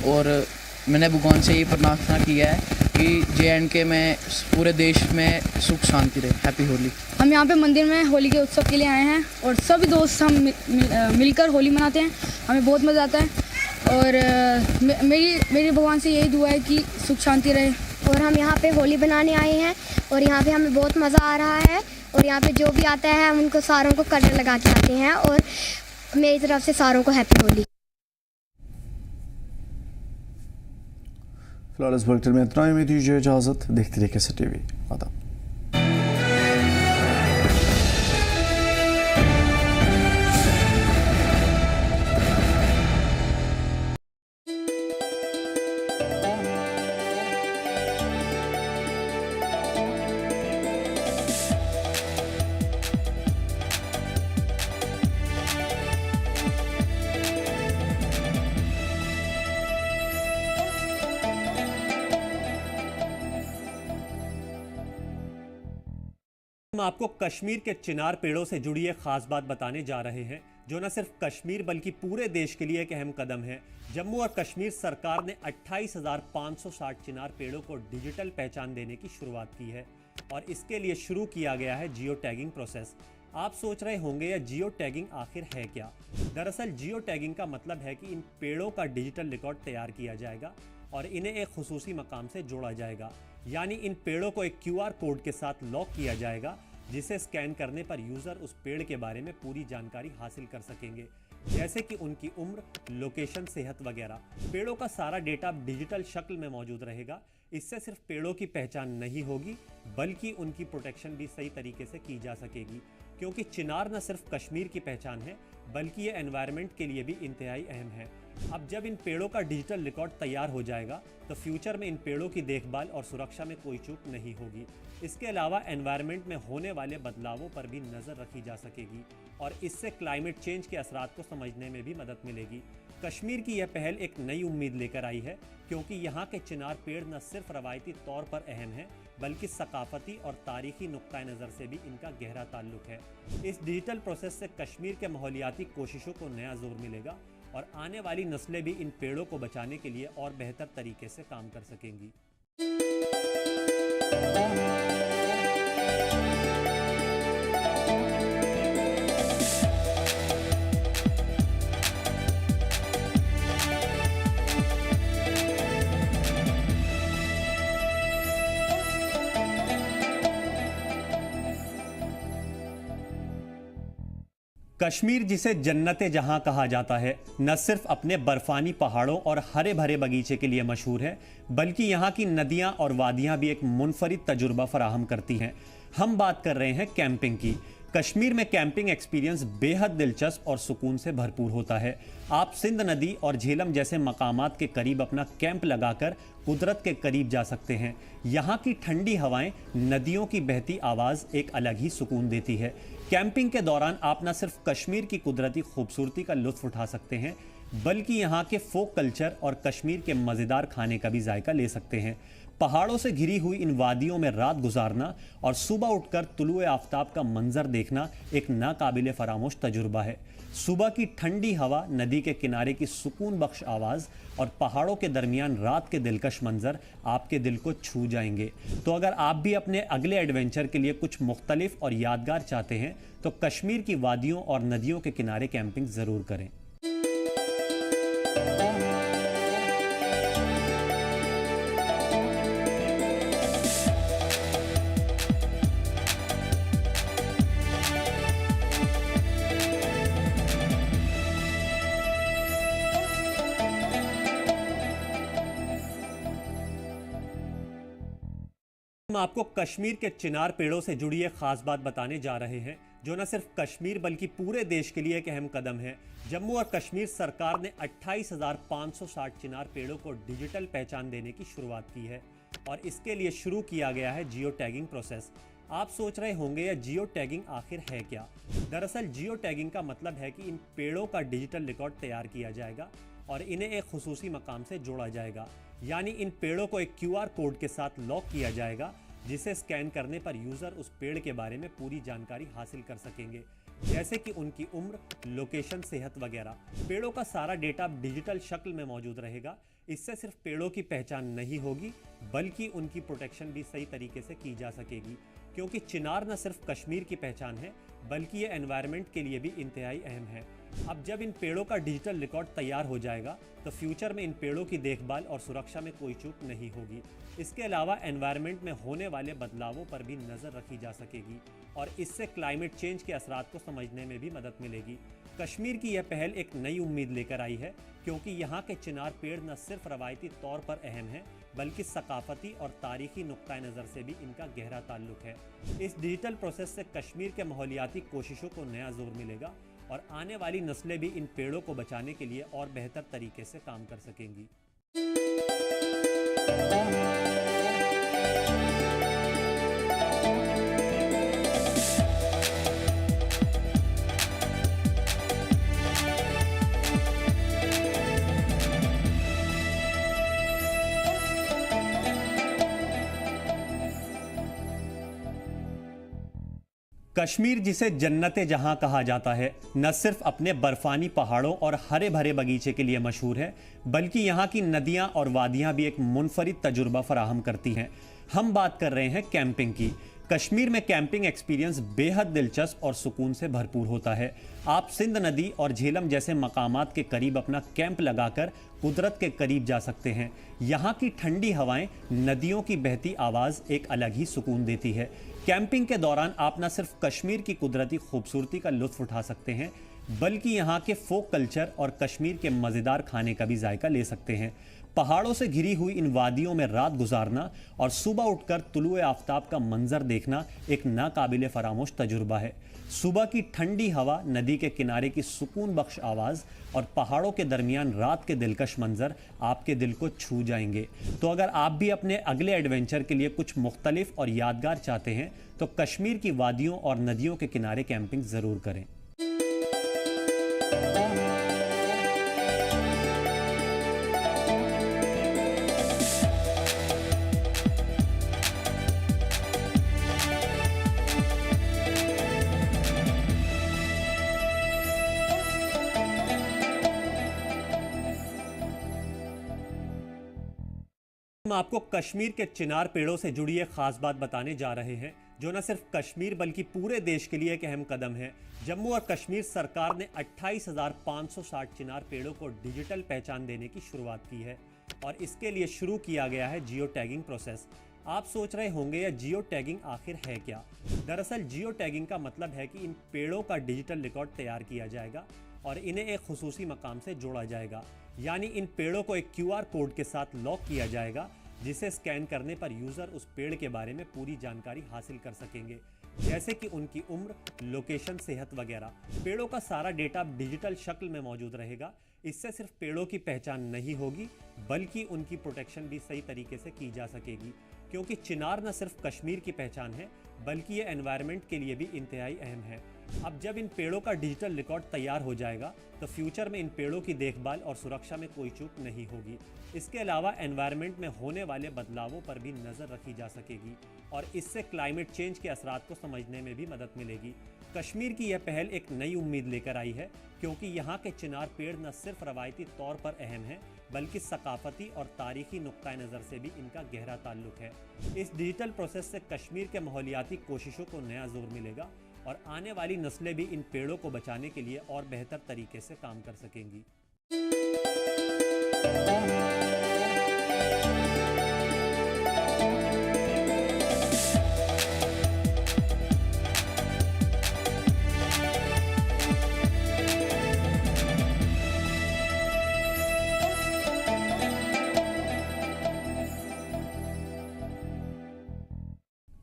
और मैंने भगवान से ये प्रार्थना किया है कि JNK में, पूरे देश में सुख शांति रहे। हैप्पी होली। हम यहाँ पे मंदिर में होली के उत्सव के लिए आए हैं और सभी दोस्त हम मिलकर होली मनाते हैं। हमें बहुत मज़ा आता है और मेरी भगवान से यही दुआ है कि सुख शांति रहे और हम यहाँ पे होली बनाने आए हैं और यहाँ पे हमें बहुत मज़ा आ रहा है और यहाँ पे जो भी आता है हम उनको सारों को कलर लगा के आते हैं और मेरी तरफ से सारों को हैप्पी होली। फिलहाल इस बुलेटिन में इतना ही, में दीजिए इजाज़त। देखते रहिए कैसे टीवी। आदाब। हम आपको कश्मीर के चिनार पेड़ों से जुड़ी एक खास बात बताने जा रहे हैं जो न सिर्फ कश्मीर बल्कि पूरे देश के लिए एक अहम कदम है। जम्मू और कश्मीर सरकार ने 28,560 चिनार पेड़ों को डिजिटल पहचान देने की शुरुआत की है और इसके लिए शुरू किया गया है जियो टैगिंग प्रोसेस। आप सोच रहे होंगे यह जियो टैगिंग आखिर है क्या? दरअसल जियो टैगिंग का मतलब है कि इन पेड़ों का डिजिटल रिकॉर्ड तैयार किया जाएगा और इन्हें एक खुसूसी मकाम से जोड़ा जाएगा। यानी इन पेड़ों को एक QR कोड के साथ लॉक किया जाएगा जिसे स्कैन करने पर यूज़र उस पेड़ के बारे में पूरी जानकारी हासिल कर सकेंगे, जैसे कि उनकी उम्र, लोकेशन, सेहत वगैरह। पेड़ों का सारा डेटा डिजिटल शक्ल में मौजूद रहेगा। इससे सिर्फ पेड़ों की पहचान नहीं होगी बल्कि उनकी प्रोटेक्शन भी सही तरीके से की जा सकेगी, क्योंकि चिनार न सिर्फ कश्मीर की पहचान है बल्कि ये एनवायरनमेंट के लिए भी इंतहाई अहम है। अब जब इन पेड़ों का डिजिटल रिकॉर्ड तैयार हो जाएगा तो फ्यूचर में इन पेड़ों की देखभाल और सुरक्षा में कोई चूक नहीं होगी। इसके अलावा एनवायरनमेंट में होने वाले बदलावों पर भी नज़र रखी जा सकेगी और इससे क्लाइमेट चेंज के असरात को समझने में भी मदद मिलेगी। कश्मीर की यह पहल एक नई उम्मीद लेकर आई है, क्योंकि यहाँ के चिनार पेड़ न सिर्फ रवायती तौर पर अहम हैं बल्कि सकाफती और तारीखी नुक्ता नज़र से भी इनका गहरा ताल्लुक है। इस डिजिटल प्रोसेस से कश्मीर के माहौलियाती कोशिशों को नया जोर मिलेगा और आने वाली नस्लें भी इन पेड़ों को बचाने के लिए और बेहतर तरीके से काम कर सकेंगी। कश्मीर जिसे जन्नते जहां कहा जाता है, न सिर्फ अपने बर्फानी पहाड़ों और हरे भरे बगीचे के लिए मशहूर है बल्कि यहाँ की नदियाँ और वादियाँ भी एक मुनफरिद तजुर्बा फराहम करती हैं। हम बात कर रहे हैं कैंपिंग की। कश्मीर में कैंपिंग एक्सपीरियंस बेहद दिलचस्प और सुकून से भरपूर होता है। आप सिंध नदी और झेलम जैसे मकामात के करीब अपना कैंप लगाकर कुदरत के करीब जा सकते हैं। यहाँ की ठंडी हवाएं, नदियों की बहती आवाज़ एक अलग ही सुकून देती है। कैंपिंग के दौरान आप न सिर्फ कश्मीर की कुदरती खूबसूरती का लुत्फ उठा सकते हैं बल्कि यहाँ के फोक कल्चर और कश्मीर के मज़ेदार खाने का भी जायका ले सकते हैं। पहाड़ों से घिरी हुई इन वादियों में रात गुजारना और सुबह उठकर तुलुए आफताब का मंजर देखना एक नाकाबिले फरामोश तजुर्बा है। सुबह की ठंडी हवा, नदी के किनारे की सुकून बख्श आवाज़ और पहाड़ों के दरमियान रात के दिलकश मंजर आपके दिल को छू जाएंगे। तो अगर आप भी अपने अगले एडवेंचर के लिए कुछ मुख्तलिफ और यादगार चाहते हैं तो कश्मीर की वादियों और नदियों के किनारे कैंपिंग ज़रूर करें। हम आपको कश्मीर के चिनार पेड़ों से जुड़ी एक खास बात बताने जा रहे हैं जो न सिर्फ कश्मीर बल्कि पूरे देश के लिए एक अहम कदम है। जम्मू और कश्मीर सरकार ने 28,560 चिनार पेड़ों को डिजिटल पहचान देने की शुरुआत की है और इसके लिए शुरू किया गया है जियो टैगिंग प्रोसेस। आप सोच रहे होंगे यह जियो टैगिंग आखिर है क्या? दरअसल जियो टैगिंग का मतलब है कि इन पेड़ों का डिजिटल रिकॉर्ड तैयार किया जाएगा और इन्हें एक खुसूसी मकाम से जोड़ा जाएगा। यानी इन पेड़ों को एक QR कोड के साथ लॉक किया जाएगा जिसे स्कैन करने पर यूज़र उस पेड़ के बारे में पूरी जानकारी हासिल कर सकेंगे, जैसे कि उनकी उम्र, लोकेशन, सेहत वगैरह। पेड़ों का सारा डेटा डिजिटल शक्ल में मौजूद रहेगा। इससे सिर्फ पेड़ों की पहचान नहीं होगी बल्कि उनकी प्रोटेक्शन भी सही तरीके से की जा सकेगी, क्योंकि चिनार न सिर्फ कश्मीर की पहचान है बल्कि ये एनवायरनमेंट के लिए भी इंतहाई अहम है। अब जब इन पेड़ों का डिजिटल रिकॉर्ड तैयार हो जाएगा तो फ्यूचर में इन पेड़ों की देखभाल और सुरक्षा में कोई चूक नहीं होगी। इसके अलावा एनवायरनमेंट में होने वाले बदलावों पर भी नज़र रखी जा सकेगी और इससे क्लाइमेट चेंज के असरात को समझने में भी मदद मिलेगी। कश्मीर की यह पहल एक नई उम्मीद लेकर आई है, क्योंकि यहाँ के चिनार पेड़ न सिर्फ रवायती तौर पर अहम हैं, बल्कि सकाफती और तारीखी नुक्ता नज़र से भी इनका गहरा ताल्लुक है। इस डिजिटल प्रोसेस से कश्मीर के माहौलियाती कोशिशों को नया जोर मिलेगा और आने वाली नस्लें भी इन पेड़ों को बचाने के लिए और बेहतर तरीके से काम कर सकेंगी। कश्मीर, जिसे जन्नते जहां कहा जाता है, न सिर्फ अपने बर्फानी पहाड़ों और हरे भरे बगीचे के लिए मशहूर है, बल्कि यहाँ की नदियां और वादियां भी एक मुनफरिद तजुर्बा फराहम करती हैं। हम बात कर रहे हैं कैंपिंग की। कश्मीर में कैंपिंग एक्सपीरियंस बेहद दिलचस्प और सुकून से भरपूर होता है। आप सिंध नदी और झेलम जैसे मकामात के करीब अपना कैंप लगाकर कुदरत के करीब जा सकते हैं। यहाँ की ठंडी हवाएं, नदियों की बहती आवाज़ एक अलग ही सुकून देती है। कैंपिंग के दौरान आप न सिर्फ कश्मीर की कुदरती खूबसूरती का लुत्फ उठा सकते हैं, बल्कि यहाँ के फोक कल्चर और कश्मीर के मज़ेदार खाने का भी जायका ले सकते हैं। पहाड़ों से घिरी हुई इन वादियों में रात गुजारना और सुबह उठकर तुलुए आफताब का मंजर देखना एक नाकाबिले फरामोश तजुर्बा है। सुबह की ठंडी हवा, नदी के किनारे की सुकून बख्श आवाज़ और पहाड़ों के दरमियान रात के दिलकश मंजर आपके दिल को छू जाएंगे। तो अगर आप भी अपने अगले एडवेंचर के लिए कुछ मुख्तलिफ और यादगार चाहते हैं तो कश्मीर की वादियों और नदियों के किनारे कैंपिंग ज़रूर करें। हम आपको कश्मीर के चिनार पेड़ों से जुड़ी एक खास बात बताने जा रहे हैं, जो न सिर्फ कश्मीर बल्कि पूरे देश के लिए एक अहम कदम है। जम्मू और कश्मीर सरकार ने 28,560 चिनार पेड़ों को डिजिटल पहचान देने की शुरुआत की है और इसके लिए शुरू किया गया है जियो टैगिंग प्रोसेस। आप सोच रहे होंगे यह जियो टैगिंग आखिर है क्या? दरअसल जियो टैगिंग का मतलब है कि इन पेड़ों का डिजिटल रिकॉर्ड तैयार किया जाएगा और इन्हें एक खुसूसी मकाम से जोड़ा जाएगा। यानी इन पेड़ों को एक QR कोड के साथ लॉक किया जाएगा, जिसे स्कैन करने पर यूज़र उस पेड़ के बारे में पूरी जानकारी हासिल कर सकेंगे, जैसे कि उनकी उम्र, लोकेशन, सेहत वगैरह। पेड़ों का सारा डेटा डिजिटल शक्ल में मौजूद रहेगा। इससे सिर्फ पेड़ों की पहचान नहीं होगी, बल्कि उनकी प्रोटेक्शन भी सही तरीके से की जा सकेगी, क्योंकि चिनार न सिर्फ कश्मीर की पहचान है, बल्कि ये एनवायरनमेंट के लिए भी इंतहाई अहम है। अब जब इन पेड़ों का डिजिटल रिकॉर्ड तैयार हो जाएगा तो फ्यूचर में इन पेड़ों की देखभाल और सुरक्षा में कोई चूक नहीं होगी। इसके अलावा एनवायरनमेंट में होने वाले बदलावों पर भी नज़र रखी जा सकेगी और इससे क्लाइमेट चेंज के असरात को समझने में भी मदद मिलेगी। कश्मीर की यह पहल एक नई उम्मीद लेकर आई है, क्योंकि यहाँ के चिनार पेड़ न सिर्फ रवायती तौर पर अहम हैं, बल्कि सकाफती और तारीखी नुक्ता नज़र से भी इनका गहरा ताल्लुक है। इस डिजिटल प्रोसेस से कश्मीर के माहौलियाती कोशिशों को नया जोर मिलेगा और आने वाली नस्लें भी इन पेड़ों को बचाने के लिए और बेहतर तरीके से काम कर सकेंगी।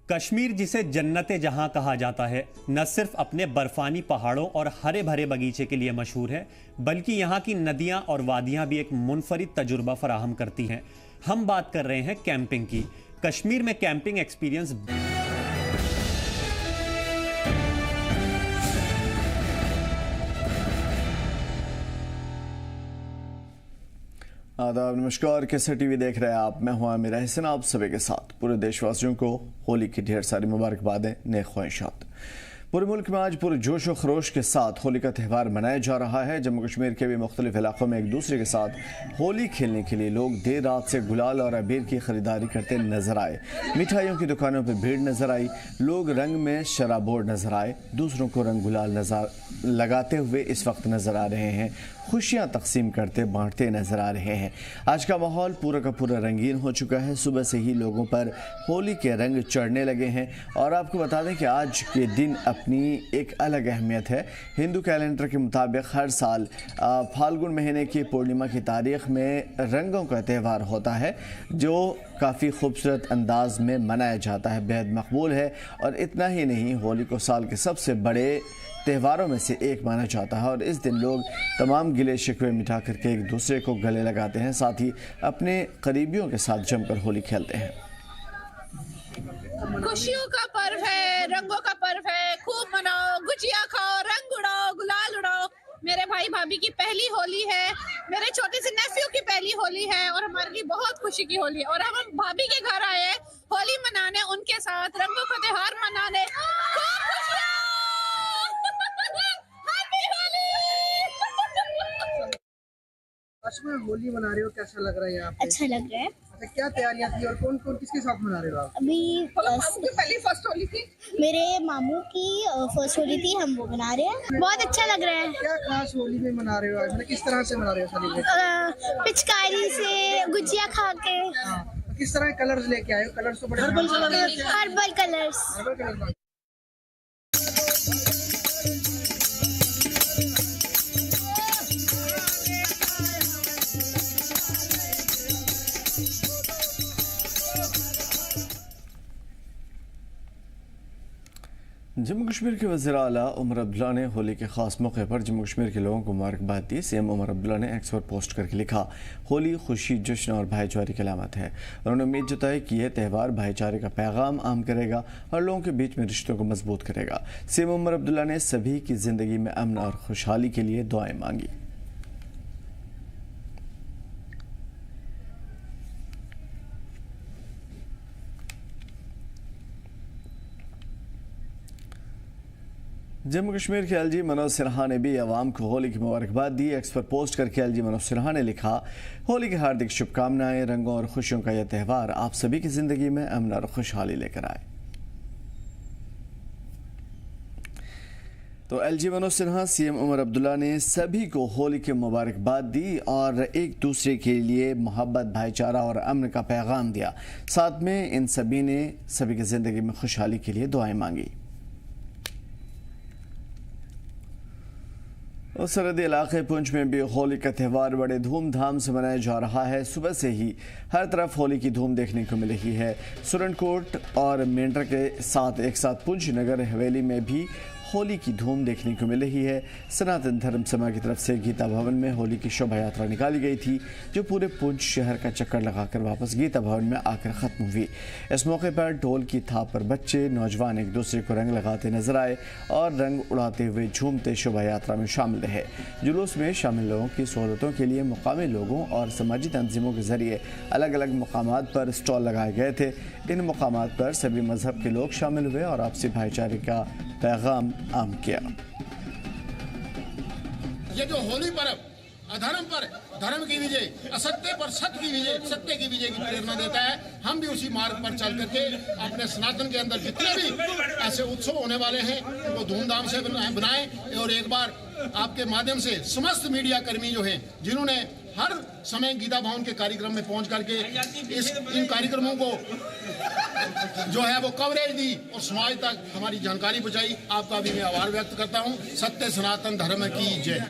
कश्मीर, जिसे जन्नते जहां कहा जाता है, न सिर्फ अपने बर्फानी पहाड़ों और हरे भरे बगीचे के लिए मशहूर है, बल्कि यहाँ की नदियां और वादियां भी एक मुनफरिद तजुर्बा फराहम करती हैं। हम बात कर रहे हैं कैंपिंग की। कश्मीर में कैंपिंग एक्सपीरियंस आदाब, नमस्कार। कैसे टीवी देख रहे हैं आप? मैं हूं आमिर हसन, आप सभी के साथ। पूरे देशवासियों को होली की ढेर सारी मुबारकबादें, नेक ख्वाहिशात। पूरे मुल्क में आज पूरे जोश व खरोश के साथ होली का त्यौहार मनाया जा रहा है। जम्मू कश्मीर के भी मुख्तलिफ इलाकों में एक दूसरे के साथ होली खेलने के लिए लोग देर रात से गुलाल और अबीर की खरीदारी करते नजर आए। मिठाइयों की दुकानों पर भीड़ नजर आई। लोग रंग में शराबोर नजर आए। दूसरों को रंग गुलाल लगाते हुए इस वक्त नजर आ रहे हैं। खुशियां तकसीम करते बांटते नजर आ रहे हैं। आज का माहौल पूरा का पूरा रंगीन हो चुका है। सुबह से ही लोगों पर होली के रंग चढ़ने लगे हैं। और आपको बता दें कि आज के दिन अपनी एक अलग अहमियत है। हिंदू कैलेंडर के मुताबिक हर साल फाल्गुन महीने की पूर्णिमा की तारीख में रंगों का त्यौहार होता है, जो काफ़ी खूबसूरत अंदाज में मनाया जाता है, बेहद मकबूल है। और इतना ही नहीं, होली को साल के सबसे बड़े त्योहारों में से एक माना जाता है। और इस दिन लोग तमाम गिले शिकवे मिटा करके एक दूसरे को गले लगाते हैं, साथ ही अपने करीबियों के साथ जमकर होली खेलते हैं। खुशियों का पर्व है, रंगों का पर्व है। खूब मनाओ, गुजिया खाओ, रंग उड़ाओ, गुलाल उड़ाओ। मेरे भाई भाभी की पहली होली है, मेरे छोटे से नेफ्यू की पहली होली है और हमारे लिए बहुत खुशी की होली है। और हम भाभी के घर आए हैं होली मनाने, उनके साथ रंगों का त्योहार मनाने। में होली मना रहे हो, कैसा लग रहा है यहाँ पे? अच्छा लग रहा है। अच्छा, क्या तैयारियां थी और कौन कौन किसके साथ मना रहे हो आप? अभी मामू की पहली फर्स्ट होली थी, मेरे मामू की फर्स्ट होली थी, हम वो मना रहे हैं। बहुत अच्छा लग रहा है। क्या खास होली में मना रहे हो आज? मतलब किस तरह से मना रहे हो सेलिब्रेट? पिचकारी से, गुजिया खा के। किस तरह के कलर्स लेके आए हो? कलर्स तो बड़े हर्बल कलर्स। जम्मू कश्मीर के वज़ीर आला उमर अब्दुल्ला ने होली के ख़ास मौके पर जम्मू कश्मीर के लोगों को मुबारकबाद दी। सीएम उमर अब्दुल्ला ने एक्स पर पोस्ट करके लिखा, होली खुशी, जश्न और भाईचारे की अलामत है। उन्होंने उम्मीद जताई कि यह त्यौहार भाईचारे का पैगाम आम करेगा और लोगों के बीच में रिश्तों को मजबूत करेगा। सीएम उमर अब्दुल्ला ने सभी की ज़िंदगी में अमन और खुशहाली के लिए दुआएं मांगी। जम्मू कश्मीर के एलजी मनोज सिन्हा ने भी अवाम को होली की मुबारकबाद दी। एक्स पर पोस्ट करके एलजी मनोज सिन्हा ने लिखा, होली की हार्दिक शुभकामनाएं। रंगों और खुशियों का यह त्यौहार आप सभी की जिंदगी में अमन और खुशहाली लेकर आए। तो एलजी मनोज सिन्हा, सीएम उमर अब्दुल्ला ने सभी को होली की मुबारकबाद दी और एक दूसरे के लिए मोहब्बत, भाईचारा और अमन का पैगाम दिया। साथ में इन सभी ने सभी की जिंदगी में खुशहाली के लिए दुआएं मांगी। और सरहदी इलाके पुंछ में भी होली का त्यौहार बड़े धूमधाम से मनाया जा रहा है। सुबह से ही हर तरफ होली की धूम देखने को मिल रही है। सुरनकोट और मेंढर के साथ एक साथ पुंछ नगर हवेली में भी होली की धूम देखने को मिल रही है। सनातन धर्म समाज की तरफ से गीता भवन में होली की शोभा यात्रा निकाली गई थी, जो पूरे पुंछ शहर का चक्कर लगाकर वापस गीता भवन में आकर ख़त्म हुई। इस मौके पर ढोल की थाप पर बच्चे, नौजवान एक दूसरे को रंग लगाते नजर आए और रंग उड़ाते हुए झूमते शोभा यात्रा में शामिल रहे। जुलूस में शामिल लोगों की सहूलतों के लिए मुकामी लोगों और समाजी तंजीमों के जरिए अलग अलग मकामात पर स्टॉल लगाए गए थे। इन मकामात पर सभी मजहब के लोग शामिल हुए और आपसी भाईचारे का पैगाम आम किया। ये जो होली पर्व अधर्म पर धर्म की विजय, असत्य पर सत्य की विजय, सत्य की विजय की प्रेरणा देता है। हम भी उसी मार्ग पर चल करके अपने सनातन के अंदर जितने भी ऐसे उत्सव होने वाले हैं उनको धूमधाम से बनाएं। और एक बार आपके माध्यम से समस्त मीडिया कर्मी जो हैं, जिन्होंने हर समय गीता भवन के कार्यक्रम में पहुंच करके इन कार्यक्रमों को जो है वो कवरेज दी और समाज तक हमारी जानकारी पहुंचाई, आपका भी मैं आभार व्यक्त करता हूं। सत्य सनातन धर्म की जय।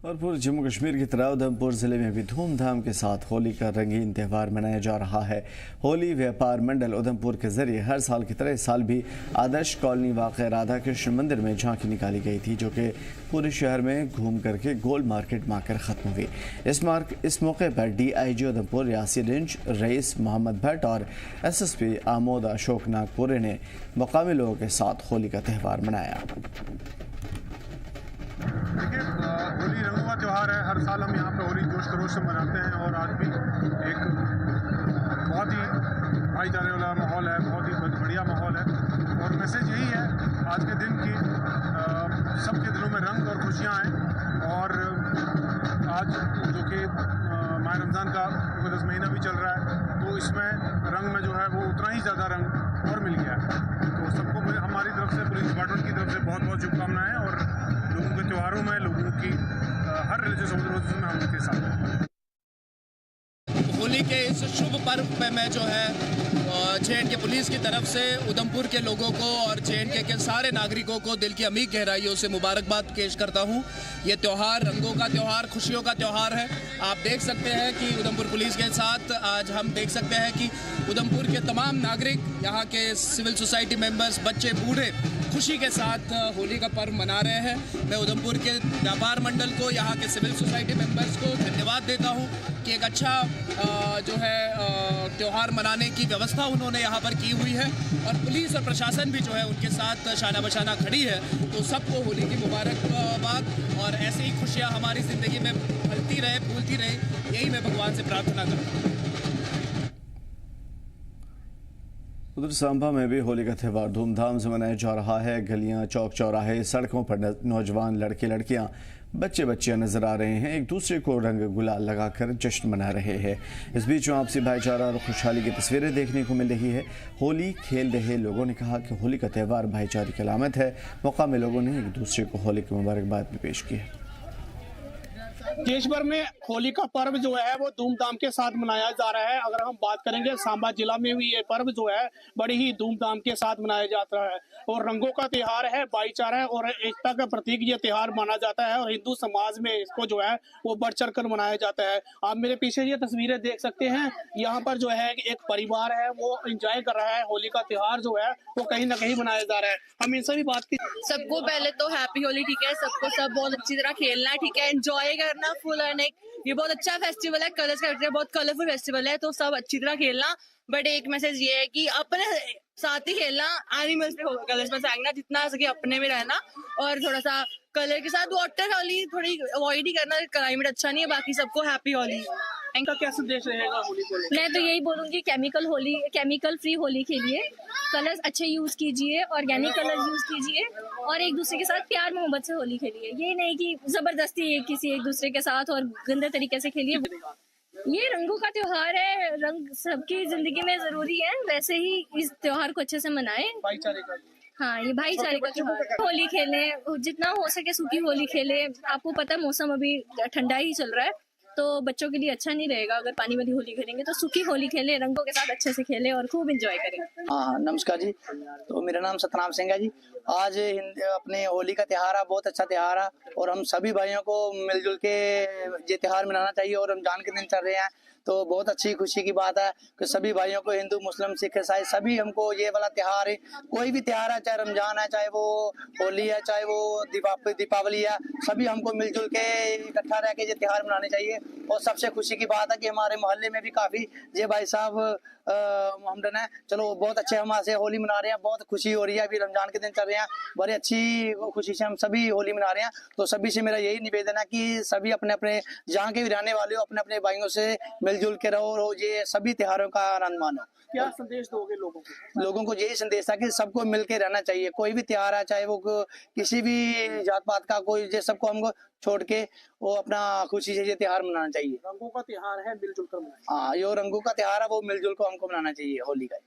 और पूरे जम्मू कश्मीर की तरह उधमपुर ज़िले में भी धूमधाम के साथ होली का रंगीन त्यौहार मनाया जा रहा है। होली व्यापार मंडल उधमपुर के जरिए हर साल की तरह इस साल भी आदर्श कॉलोनी वाक़ राधा कृष्ण मंदिर में झांकी निकाली गई थी, जो कि पूरे शहर में घूम करके गोल मार्केट में आकर ख़त्म हुई। इस मौके पर DIG Udhampur Yasir range rice Mohammad Bhatt और SSP आमोद अशोक नागपुरे ने मकामी लोगों के साथ होली का त्यौहार मनाया। देखिए, होली रंगों का त्यौहार है। हर साल हम यहाँ पे होली जोश खरोश से मनाते हैं और आज भी एक बहुत ही भाईचारे वाला माहौल है, बहुत ही बढ़िया माहौल है। और मैसेज यही है आज के दिन की, सबके दिलों में रंग और खुशियाँ आएँ। और आज जो कि माह रमज़ान का मुक़द्दस महीना भी चल रहा है, तो इसमें रंग में जो है वो उतना ही ज़्यादा रंग और मिल गया है। तो सबको हमारी तरफ से, पुलिस डिपार्टमेंट की तरफ से बहुत बहुत शुभकामनाएँ। और लोगों के त्योहारों में, लोगों की हर रिलीजियस ऑर्गेनाइजेशन में हम उनके साथ हैं। होली के इस शुभ पर्व पे मैं जो है जे.एंड.के पुलिस की तरफ से उधमपुर के लोगों को और जे.एंड.के के सारे नागरिकों को दिल की अमीर गहराइयों से मुबारकबाद पेश करता हूँ। ये त्यौहार रंगों का त्यौहार, खुशियों का त्यौहार है। आप देख सकते हैं कि उधमपुर पुलिस के साथ आज हम देख सकते हैं कि उधमपुर के तमाम नागरिक, यहाँ के सिविल सोसाइटी मेंबर्स, बच्चे, बूढ़े खुशी के साथ होली का पर्व मना रहे हैं। मैं उधमपुर के व्यापार मंडल को, यहाँ के सिविल सोसाइटी मेंबर्स को धन्यवाद देता हूँ कि एक अच्छा जो है त्यौहार मनाने की व्यवस्था उन्होंने यहाँ पर की हुई है। और पुलिस और प्रशासन भी जो है उनके साथ शाना बशाना खड़ी है। तो सबको होली की मुबारकबाद, और ऐसे ही खुशियाँ हमारी ज़िंदगी में फलती रहे, फूलती रहे, यही मैं भगवान से प्रार्थना करता हूँ। उधर सांबा में भी होली का त्यौहार धूमधाम से मनाया जा रहा है। गलियां, चौक चौराहे, सड़कों पर नौजवान, लड़के लड़कियां, बच्चे बच्चियां नजर आ रहे हैं, एक दूसरे को रंग गुलाल लगाकर जश्न मना रहे हैं। इस बीच आपसी भाईचारा और खुशहाली की तस्वीरें देखने को मिल रही है। होली खेल रहे लोगों ने कहा कि होली का त्यौहार भाईचारे की अलामत है। मौकामी लोगों ने एक दूसरे को होली की मुबारकबाद भी पेश की है। देश भर में होली का पर्व जो है वो धूमधाम के साथ मनाया जा रहा है। अगर हम बात करेंगे सांबा जिला में भी ये पर्व जो है बड़ी ही धूमधाम के साथ मनाया जाता है। और रंगों का त्योहार है, भाईचारा और एकता का प्रतीक ये त्योहार माना जाता है। और हिंदू समाज में इसको जो है वो बढ़ चढ़ कर मनाया जाता है। आप मेरे पीछे ये तस्वीरें देख सकते हैं। यहाँ पर जो है एक परिवार है वो एंजॉय कर रहा है। होली का त्योहार जो है वो कहीं ना कहीं मनाया जा रहा है। हम इनसे भी बात की। सबको पहले तो हैप्पी होली, ठीक है। सबको सब बहुत अच्छी तरह खेलना है, ठीक है। एंजॉय करना फुल एंड ये बहुत अच्छा फेस्टिवल है, कलर्स का बहुत कलरफुल फेस्टिवल है, तो सब अच्छी तरह खेलना। बट एक मैसेज ये है कि अपने साथ ही खेलना, एनिमल्स पे कलर्स में फेंकना, जितना सके अपने में रहना। और थोड़ा सा कलर के साथ वाटर होली थोड़ी अवॉइड ही करना, क्लाइमेट अच्छा नहीं है। बाकी सबको हैप्पी होली। इनका क्या संदेश रहेगा होली को? मैं तो यही बोलूंगी केमिकल फ्री होली खेलिए, कलर्स अच्छे यूज कीजिए, ऑर्गेनिक कलर्स यूज कीजिए और एक दूसरे के साथ प्यार मोहब्बत से होली खेलिए। ये नहीं कि जबरदस्ती किसी एक दूसरे के साथ और गंदे तरीके से खेलिए। ये रंगों का त्योहार है, रंग सबकी जिंदगी में जरूरी है। वैसे ही इस त्योहार को अच्छे से मनाएं, भाईचारे का। हाँ, ये भाईचारे का त्योहार। होली खेलें, जितना हो सके सूखी होली खेलें। आपको पता है मौसम अभी ठंडा ही चल रहा है, तो बच्चों के लिए अच्छा नहीं रहेगा अगर पानी वाली होली खेलेंगे। तो सूखी होली खेलें, रंगों के साथ अच्छे से खेलें और खूब एंजॉय करें। हाँ, नमस्कार जी। तो मेरा नाम सतनाम सिंह है जी। आज अपने होली का त्योहार है, बहुत अच्छा त्योहार है और हम सभी भाइयों को मिलजुल के ये त्योहार मनाना चाहिए। और रमजान के दिन चल रहे हैं तो बहुत अच्छी खुशी की बात है कि सभी भाइयों को, हिंदू मुस्लिम सिख ईसाई सभी, हमको ये वाला त्योहार है, कोई भी त्योहार है, चाहे रमजान है, चाहे वो होली है, चाहे वो दीपावली है, सभी हमको मिलजुल के इकट्ठा रह के ये त्योहार मनाने चाहिए। और सबसे खुशी की बात है कि हमारे मोहल्ले में भी काफी ये भाई साहब हमदन है, चलो बहुत अच्छे हम से होली मना रहे हैं, बहुत खुशी हो रही है। अभी रमजान के दिन चल रहे हैं, बड़ी अच्छी खुशी से हम सभी होली मना रहे हैं। तो सभी से मेरा यही निवेदन है कि सभी अपने अपने जहाँ के भी रहने वाले हो, अपने अपने भाइयों से मिलजुल के रहो और ये सभी त्योहारों का आनंद मानो। क्या संदेश दोगे लोगों को? लोगों को यही संदेश है कि सबको मिल के रहना चाहिए। कोई भी त्योहार है, चाहे वो किसी भी जात पात का, कोई ये सबको हमको छोड़ के वो अपना खुशी से ये त्योहार मनाना चाहिए। रंगों का त्योहार है, मिलजुल कर मनाएं। हाँ, ये रंगों का त्योहार है, वो मिलजुल को हमको मनाना चाहिए होली का।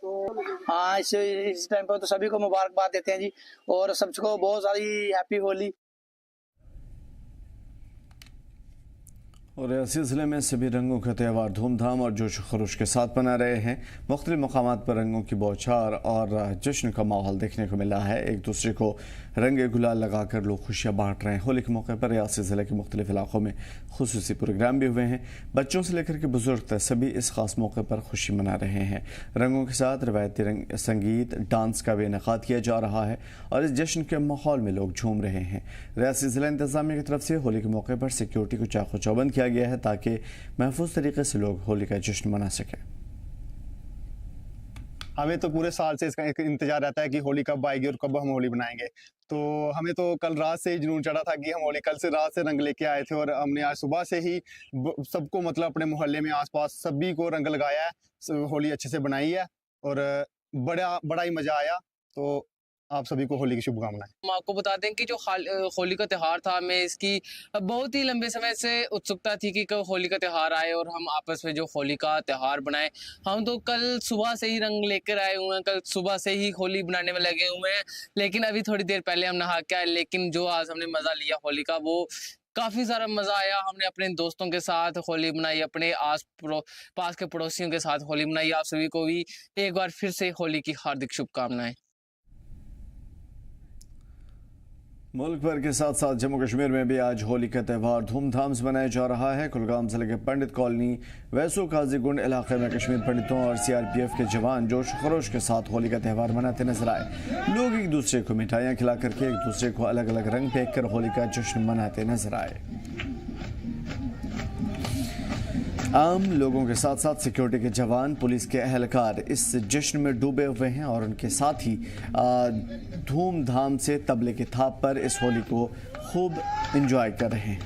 तो हाँ, इस टाइम पर तो सभी को मुबारकबाद देते हैं जी और सबको बहुत सारी हैप्पी होली। और इसी ज़िले में सभी रंगों का त्यौहार धूमधाम और जोश खरोश के साथ मना रहे हैं। मुख्तलिफ मकामात पर रंगों की बौछार और जश्न का माहौल देखने को मिला है। एक दूसरे को रंग गुलाल लगाकर लोग खुशियाँ बांट रहे हैं। होली के मौके पर रियासी ज़िले के मुख्तलिफ इलाकों में खुसूसी प्रोग्राम भी हुए हैं। बच्चों से लेकर के बुजुर्ग तक सभी इस खास मौके पर खुशी मना रहे हैं। रंगों के साथ रवायती संगीत, डांस का भी इनेकाद किया जा रहा है और इस जश्न के माहौल में लोग झूम रहे हैं। रियासी ज़िला इंतज़ामिया की तरफ से होली के मौके पर सिक्योरिटी को चाको चौबंद किया गया है ताकि महफूज तरीके से लोग होली का जश्न मना सकें। हमें तो पूरे साल से इसका एक इंतजार रहता है कि होली कब आएगी और कब हम होली बनाएंगे। तो हमें तो कल रात से ही जुनून चढ़ा था कि हम होली, कल से रात से रंग लेके आए थे और हमने आज सुबह से ही सबको, मतलब अपने मोहल्ले में आसपास सभी को रंग लगाया है, होली अच्छे से बनाई है। और बड़ा ही मजा आया। तो आप सभी को होली की शुभकामनाएं। हम आपको बता दें कि जो होली का त्यौहार था, हमें इसकी बहुत ही लंबे समय से उत्सुकता थी कि कब होली का त्यौहार आए और हम आपस में जो होली का त्यौहार बनाएं। हम तो कल सुबह से ही रंग लेकर आए हुए हैं, कल सुबह से ही होली बनाने में लगे हुए हैं, लेकिन अभी थोड़ी देर पहले हम नहा के आए। लेकिन जो आज हमने मज़ा लिया होली का, वो काफ़ी सारा मज़ा आया। हमने अपने दोस्तों के साथ होली बनाई, अपने पास के पड़ोसियों के साथ होली बनाई। आप सभी को भी एक बार फिर से होली की हार्दिक शुभकामनाएं। मुल्क भर के साथ साथ जम्मू कश्मीर में भी आज होली का त्यौहार धूमधाम से मनाया जा रहा है। कुलगाम जिले के पंडित कॉलोनी वैसू काजीगुंड इलाके में कश्मीर पंडितों और सीआरपीएफ के जवान जोश खरोश के साथ होली का त्यौहार मनाते नजर आए। लोग एक दूसरे को मिठाइयाँ खिला करके एक दूसरे को अलग अलग रंग फेंक कर होली का जश्न मनाते नजर आए। आम लोगों के साथ साथ सिक्योरिटी के जवान, पुलिस के एहलकार इस जश्न में डूबे हुए हैं और उनके साथ ही धूमधाम से तबले के थाप पर इस होली को खूब एंजॉय कर रहे हैं।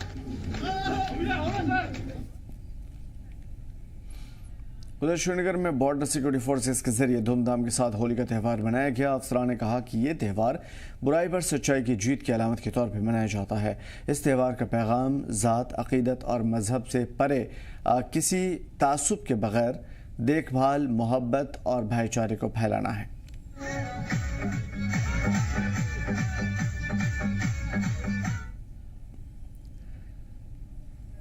उधर श्रीनगर में बॉर्डर सिक्योरिटी फोर्सेस के जरिए धूमधाम के साथ होली का त्यौहार मनाया गया। अफसरान ने कहा कि ये त्यौहार बुराई पर सच्चाई की जीत की अलामत के तौर पर मनाया जाता है। इस त्यौहार का पैगाम ज़ात, अक़ीदत और मजहब से परे किसी तासुब के बगैर देखभाल, मोहब्बत और भाईचारे को फैलाना है।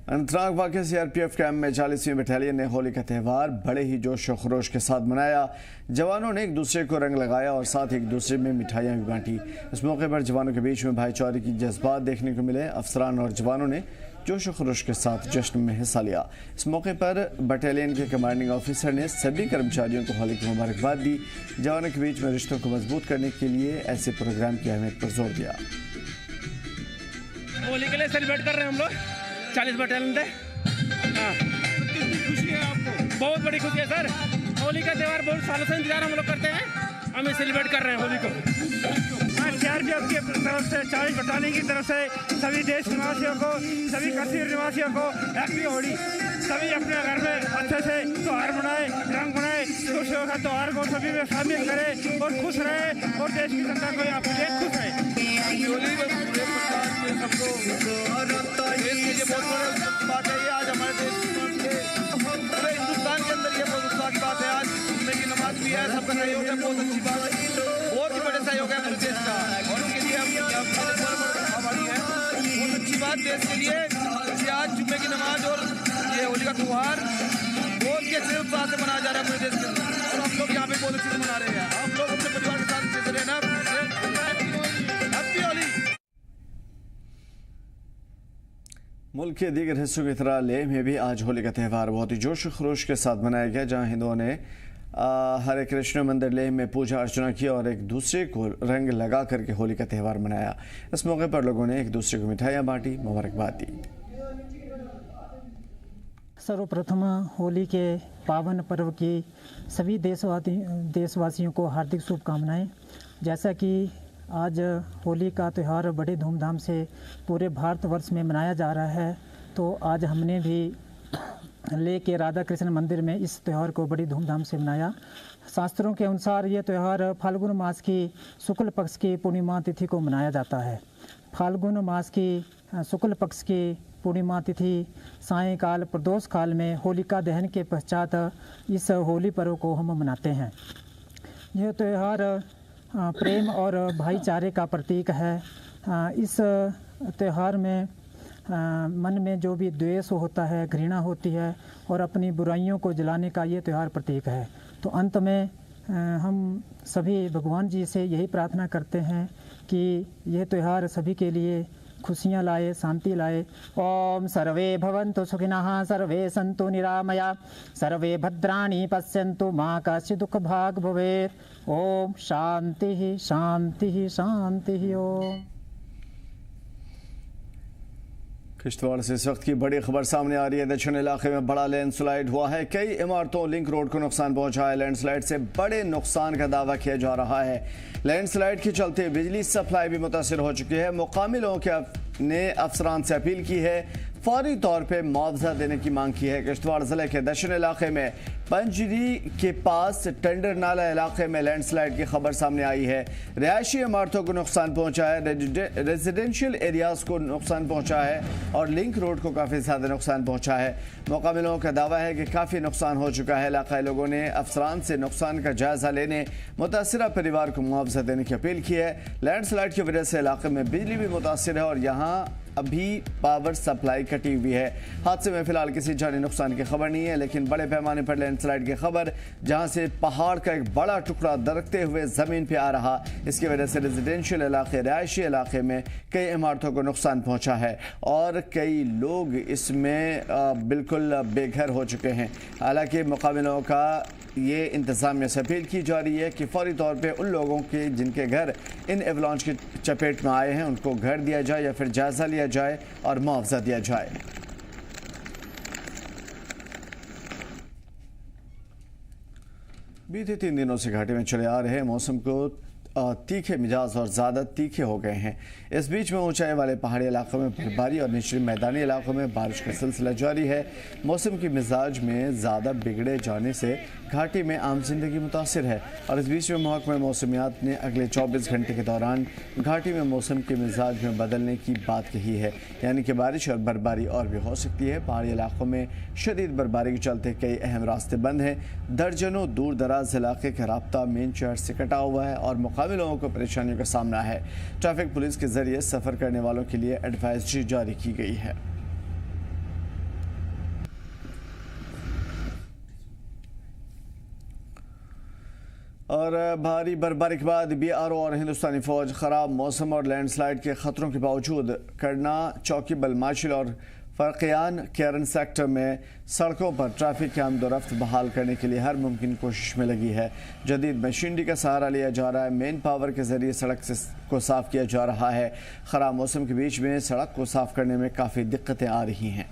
अनंतनाग वाक़े सीआरपीएफ कैंप में 40वीं बटालियन ने होली का त्यौहार बड़े ही जोश और खरोश के साथ मनाया। जवानों ने एक दूसरे को रंग लगाया और साथ एक दूसरे में मिठाइयाँ भी बांटी। इस मौके पर जवानों के बीच में भाईचारे की जज्बात देखने को मिले। अफसरान और जवानों ने जोश और खरोश के साथ जश्न में हिस्सा लिया। इस मौके पर बटालियन के कमांडिंग ऑफिसर ने सभी कर्मचारियों को होली की मुबारकबाद दी। जवानों के बीच में रिश्तों को मजबूत करने के लिए ऐसे प्रोग्राम की अहमियत पर जोर दिया। होली के लिए सेलिब्रेट कर रहे हैं हम लोग 40 बटालियन थे। हाँ, कितनी खुशी है आपको? बहुत बड़ी खुशी है सर। होली का त्यौहार बहुत सालों से इंतजार हम लोग करते हैं, हम सेलिब्रेट कर रहे हैं होली को। सीआरपीएफ की तरफ से 40 बटालियन की तरफ से सभी देश निवासियों को, सभी कश्मीर निवासियों को हैप्पी होली। सभी अपने घर में अच्छे से त्यौहार मनाए, रंग बनाए, खुशियों का त्यौहार को सभी में शामिल करें और खुश रहे और देश की जनता को आप खुश रहे। होली में पूरे प्रकार से सबको देश के लिए बहुत बड़ी बात है। ये आज हमारे देश पूरे हिंदुस्तान के अंदर ये बहुत उत्साह की बात है। आज जुम्मे की नमाज भी है, सबका सहयोग है, बहुत अच्छी बात है, बहुत ही बड़े सहयोग है पूरे देश का और उनके लिए हम आभारी हैं। बहुत अच्छी बात देश के लिए कि आज जुम्मे की नमाज और ये होली का त्यौहार बहुत ही अच्छे उत्साह से मनाया जा रहा है पूरे देश के अंदर और हम लोग यहाँ पे बहुत अच्छे से मना रहे हैं। हम लोग अपने परिवार के साथ अच्छे से रहना। मुल्क के दीगर हिस्सों की तरह लेह में भी आज होली का त्यौहार बहुत ही जोश खरोश के साथ मनाया गया, जहां हिंदुओं ने हरे कृष्ण मंदिर लेह में पूजा अर्चना की और एक दूसरे को रंग लगा करके होली का त्यौहार मनाया। इस मौके पर लोगों ने एक दूसरे को मिठाइयाँ बांटी, मुबारकबाद दी। सर्वप्रथम होली के पावन पर्व की सभी देशवासियों को हार्दिक शुभकामनाएं। जैसा कि आज होली का त्यौहार बड़े धूमधाम से पूरे भारतवर्ष में मनाया जा रहा है, तो आज हमने भी लेह के राधा कृष्ण मंदिर में इस त्यौहार को बड़ी धूमधाम से मनाया। शास्त्रों के अनुसार ये त्यौहार फाल्गुन मास की शुक्ल पक्ष की पूर्णिमा तिथि को मनाया जाता है। फाल्गुन मास की शुक्ल पक्ष की पूर्णिमा तिथि सायंकाल प्रदोष काल में होलिका दहन के पश्चात इस होली पर्व को हम मनाते हैं। यह त्यौहार प्रेम और भाईचारे का प्रतीक है। इस त्यौहार में मन में जो भी द्वेष होता है, घृणा होती है और अपनी बुराइयों को जलाने का ये त्यौहार प्रतीक है। तो अंत में हम सभी भगवान जी से यही प्रार्थना करते हैं कि यह त्यौहार सभी के लिए खुशियाँ लाए, शांति लाए। ओम सर्वे भवन्तु सुखिनः, सर्वे सन्तु निरामया, सर्वे भद्राणि पश्यन्तु, मा कश्चित् दुःख भाग् भवेत्। ओम शांति शांति शांति। ओम। किश्तवाड़ से इस वक्त की बड़ी खबर सामने आ रही है। दक्षिण इलाके में बड़ा लैंडस्लाइड हुआ है, कई इमारतों लिंक रोड को नुकसान पहुंचा है। लैंडस्लाइड से बड़े नुकसान का दावा किया जा रहा है। लैंडस्लाइड के चलते बिजली सप्लाई भी मुतासिर हो चुकी है। मुकामी लोगों ने अफसरान से अपील की है फौरी तौर पर मुआवजा देने की मांग की है। किश्तवाड़ जिले के दक्षिण इलाके में पंजरी के पास टेंडर नाला इलाके में लैंडस्लाइड की खबर सामने आई है। रिहायशी इमारतों को नुकसान पहुंचा है, रेजिडेंशियल एरियाज को नुकसान पहुंचा है और लिंक रोड को काफ़ी ज़्यादा नुकसान पहुंचा है। मुकामी लोगों का दावा है कि काफ़ी नुकसान हो चुका है। इलाकाई लोगों ने अफसरान से नुकसान का जायजा लेने मुतासिरा परिवार को मुआवजा देने की अपील की है। लैंडस्लाइड की वजह से इलाके में बिजली भी मुतासिर है और यहाँ अभी पावर सप्लाई कटी हुई है। हादसे में फिलहाल किसी जानी नुकसान की खबर नहीं है, लेकिन बड़े पैमाने पर लैंडस्लाइड की खबर जहां से पहाड़ का एक बड़ा टुकड़ा दरकते हुए ज़मीन पे आ रहा, इसकी वजह से रेजिडेंशियल इलाके, रिहायशी इलाके में कई इमारतों को नुकसान पहुंचा है और कई लोग इसमें बिल्कुल बेघर हो चुके हैं। हालांकि मुकामी लोगों का ये इंतज़ामिया से अपील की जा रही है कि फौरी तौर पे उन लोगों के जिनके घर इन एवलांच की चपेट में आए हैं उनको घर दिया जाए या फिर जायज़ा लिया जाए और मुआवजा दिया जाए। बीते 3 दिनों से घाटी में चले आ रहे मौसम को तीखे मिजाज और ज़्यादा तीखे हो गए हैं। इस बीच में ऊंचाई वाले पहाड़ी इलाकों में बर्फबारी और निचले मैदानी इलाकों में बारिश का सिलसिला जारी है। मौसम की मिजाज में ज़्यादा बिगड़े जाने से घाटी में आम जिंदगी मुतासिर है और इस बीच में महकमा मौसमियात ने अगले 24 घंटे के दौरान घाटी में मौसम के मिजाज में बदलने की बात कही है, यानी कि बारिश और बर्फबारी और भी हो सकती है। पहाड़ी इलाकों में शदीद बर्फबारी के चलते कई अहम रास्ते बंद हैं। दर्जनों दूर दराज इलाके का राब्ता मेन शहर से कटा हुआ है और मुकामी लोगों को परेशानियों का सामना है। ट्रैफिक पुलिस के जरिए सफर करने वालों के लिए एडवाइजरी जारी की गई है। और भारी बर्फबारी के बाद बीआरओ और हिंदुस्तानी फौज खराब मौसम और लैंडस्लाइड के खतरों के बावजूद करना, चौकी, बलमाशिल और फरकियान केरन सेक्टर में सड़कों पर ट्रैफिक की आमदोरफ्त बहाल करने के लिए हर मुमकिन कोशिश में लगी है। जदीद मशीनरी का सहारा लिया जा रहा है। मेन पावर के जरिए सड़क को साफ किया जा रहा है। खराब मौसम के बीच में सड़क को साफ करने में काफ़ी दिक्कतें आ रही हैं।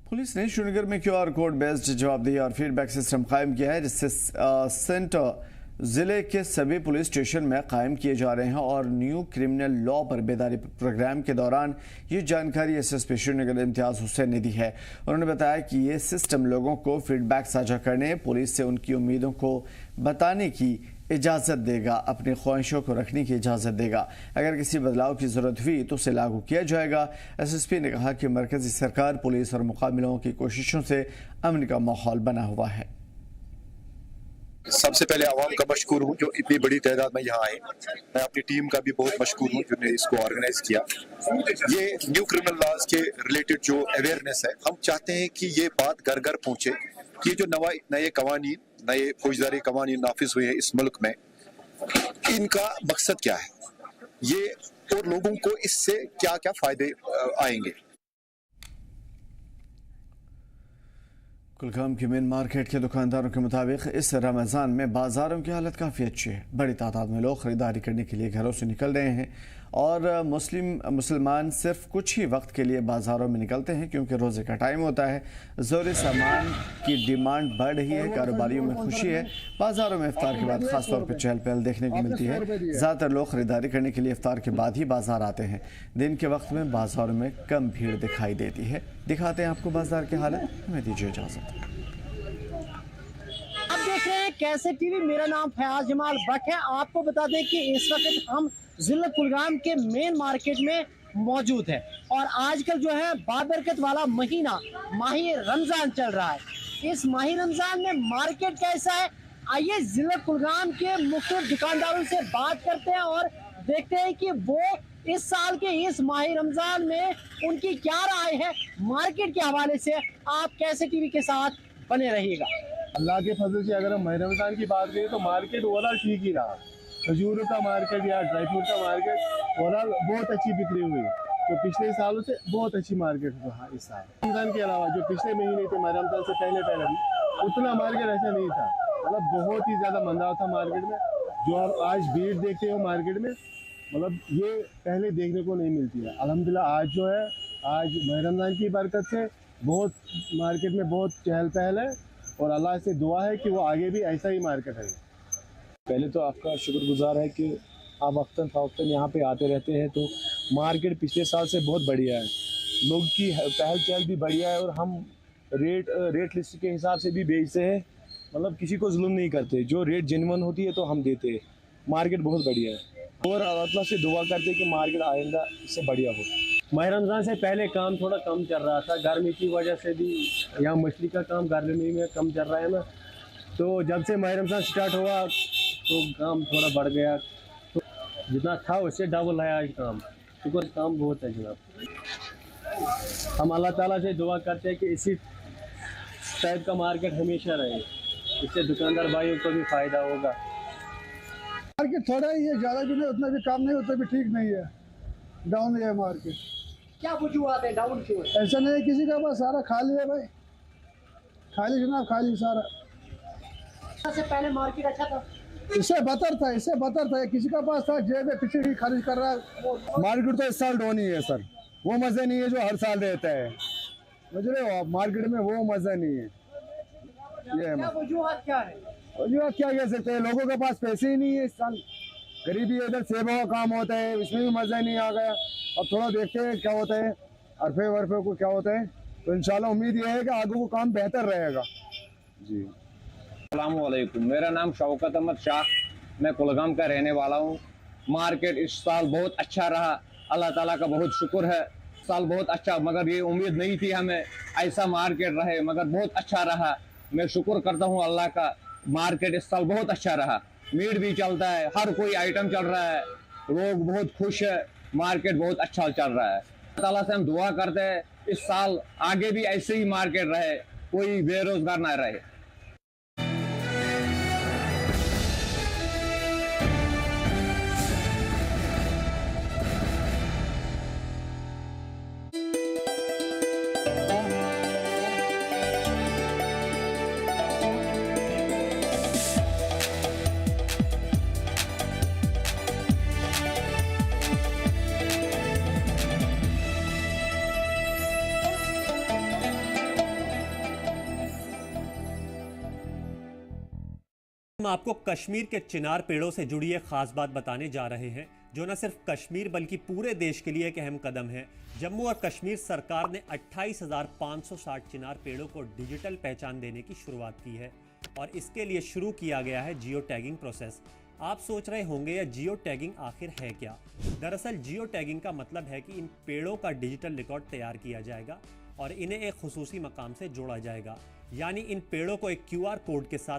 पुलिस ने श्रीनगर में QR कोड बेस्ड जवाबदेही और फीडबैक सिस्टम कायम किया है, जिससे सेंटर ज़िले के सभी पुलिस स्टेशन में कायम किए जा रहे हैं और न्यू क्रिमिनल लॉ पर बेदारी प्रोग्राम के दौरान ये जानकारी SSP श्रीनगर इम्तियाज़ हुसैन ने दी है। उन्होंने बताया कि ये सिस्टम लोगों को फीडबैक साझा करने, पुलिस से उनकी उम्मीदों को बताने की इजाज़त देगा, अपनी ख्वाहिशों को रखने की इजाज़त देगा। अगर किसी बदलाव की ज़रूरत हुई तो उसे लागू किया जाएगा। SSP ने कहा कि मरकज़ी सरकार, पुलिस और मुकामी लोगों की कोशिशों से अमन का माहौल बना हुआ है। सबसे पहले आवाम का मशकूर हूँ जो इतनी बड़ी तादाद में यहाँ आए। मैं अपनी टीम का भी बहुत मशकूर हूँ जिन्होंने इसको ऑर्गेनाइज किया। ये न्यू क्रिमिनल लॉज के रिलेटेड जो अवेयरनेस है, हम चाहते हैं कि ये बात घर घर पहुँचे कि जो नए कवानीन, नए फौजदारी कवानीन नाफिज हुए हैं इस मुल्क में, इनका मकसद क्या है ये और लोगों को इससे क्या क्या फ़ायदे आएंगे। कुलगाम की मेन मार्केट के दुकानदारों के मुताबिक इस रमज़ान में बाज़ारों की हालत काफ़ी अच्छी है। बड़ी तादाद में लोग ख़रीदारी करने के लिए घरों से निकल रहे हैं और मुसलमान सिर्फ कुछ ही वक्त के लिए बाज़ारों में निकलते हैं क्योंकि रोज़े का टाइम होता है। ज़रूरी सामान की डिमांड बढ़ रही है, कारोबारियों में खुशी है। बाज़ारों में इफ्तार के बाद ख़ास तौर पर चहल पहल देखने को मिलती है। ज़्यादातर लोग ख़रीदारी करने के लिए इफ्तार के बाद ही बाज़ार आते हैं। दिन के वक्त में बाज़ारों में कम भीड़ दिखाई देती है। दिखाते हैं आपको बाज़ार की हालत, हमें दीजिए इजाज़त। आप देख रहे हैं कैसे टीवी, मेरा नाम फयाज जमाल भट्ट है। आपको बता दें कि इस वक्त हम जिला कुलगाम के मेन मार्केट में मौजूद है और आजकल जो है बाबरकत वाला महीना माही रमजान चल रहा है। इस माही रमजान में मार्केट कैसा है, आइए जिला कुलगाम के मुख्तलिफ दुकानदारों से बात करते हैं और देखते हैं कि वो इस साल के इस माही रमजान में उनकी क्या राय है मार्केट के हवाले से। आप कैसे टीवी के साथ बने रहिएगा। अल्लाह के फजल से अगर हम माह रमज़ान की बात करें तो मार्केट ओवरऑल ठीक ही रहा। खजूरों का मार्केट या ड्राई फ्रूट का मार्केट ओवरऑल बहुत अच्छी बिक्री हुई, तो पिछले सालों से बहुत अच्छी मार्केट रहा इस साल। रमज़ान के अलावा जो पिछले महीने थे माह रमज़ान से पहले भी उतना मार्केट ऐसा नहीं था, मतलब बहुत ही ज़्यादा मंदा था मार्केट में। जो आप आज भीड़ देखते हो मार्केट में, मतलब ये पहले देखने को नहीं मिलती है। अल्हम्दुलिल्लाह आज जो है, आज माह रमज़ान की बरकत से बहुत मार्केट में बहुत चहल पहल है और अल्लाह से दुआ है कि वो आगे भी ऐसा ही मार्केट है। पहले तो आपका शुक्रगुजार है कि आप वक्तन फ़वक्तन यहाँ पे आते रहते हैं। तो मार्केट पिछले साल से बहुत बढ़िया है, लोग की पहल चहल भी बढ़िया है और हम रेट लिस्ट के हिसाब से भी बेचते हैं, मतलब किसी को जुल्म नहीं करते। जो रेट जेन्युइन होती है तो हम देते हैं। मार्केट बहुत बढ़िया है और अल्लाह से दुआ करते हैं कि मार्केट आइंदा इससे बढ़िया हो। माह रमज़ान से पहले काम थोड़ा कम चल रहा था, गर्मी की वजह से भी यहाँ मछली का काम गर्मी में कम चल रहा है ना। तो जब से माह रमज़ान स्टार्ट हुआ तो काम थोड़ा बढ़ गया, तो जितना था उससे डबल है आज काम। शुक्र, काम बहुत है जनाब। हम अल्लाह ताला से दुआ करते हैं कि इसी टाइप का मार्केट हमेशा रहे, इससे दुकानदार भाइयों को भी फ़ायदा होगा। मार्केट थोड़ा ही है, ज़्यादा भी नहीं, उतना भी काम नहीं, उतना भी ठीक नहीं है, डाउन है मार्केट। क्या वजूहत है, डाउन क्यों है? ऐसा नहीं है, किसी का पास सारा खाली है भाई, खाली जनाब, खाली सारा। से पहले मार्केट अच्छा था, इससे बदतर था, किसी का पास था जेब में पीछे ही खरीद कर रहा है। मार्केट तो इस साल डाउन ही है सर, वो मज़े नहीं है जो हर साल रहता है, समझ रहे हो आप। मार्केट में वो मज़ा नहीं है। ये वजूहत क्या है? वजूहत क्या कह सकते हैं, लोगों के पास पैसे ही नहीं है इस साल, गरीबी है, इधर सेवा का काम होता है, इसमें भी मज़ा नहीं आ गया। अब थोड़ा देखते हैं क्या होता है, अरफे वरफे को क्या होता है, तो इंशाल्लाह उम्मीद ये है कि आगे को काम बेहतर रहेगा जी। अस्सलामुअलैकुम, मेरा नाम शौकत अहमद शाह, मैं कुलगाम का रहने वाला हूँ। मार्केट इस साल बहुत अच्छा रहा, अल्लाह ताला का बहुत शुक्र है। साल बहुत अच्छा, मगर ये उम्मीद नहीं थी हमें ऐसा मार्केट रहे, मगर बहुत अच्छा रहा। मैं शुक्र करता हूँ अल्लाह का, मार्केट इस साल बहुत अच्छा रहा। मीट भी चलता है, हर कोई आइटम चल रहा है, लोग बहुत खुश है, मार्केट बहुत अच्छा चल रहा है। अल्लाह ताला से हम दुआ करते हैं इस साल आगे भी ऐसे ही मार्केट रहे, कोई बेरोजगार ना रहे। हम आपको कश्मीर के चिनार पेड़ों से जुड़ी एक खास बात बताने जा रहे हैं, जो न सिर्फ कश्मीर बल्कि पूरे देश के लिए एक अहम कदम है। जम्मू और कश्मीर सरकार ने 28,560 चिनार पेड़ों को डिजिटल पहचान देने की शुरुआत की है और इसके लिए शुरू किया गया है जियो टैगिंग प्रोसेस। आप सोच रहे होंगे यह जियो टैगिंग आखिर है क्या? दरअसल जियो टैगिंग का मतलब है कि इन पेड़ों का डिजिटल रिकॉर्ड तैयार किया जाएगा और इन्हें एक खुसूसी मकाम से जोड़ा जाएगा, यानी इन पेड़ों को एक QR कोड के साथ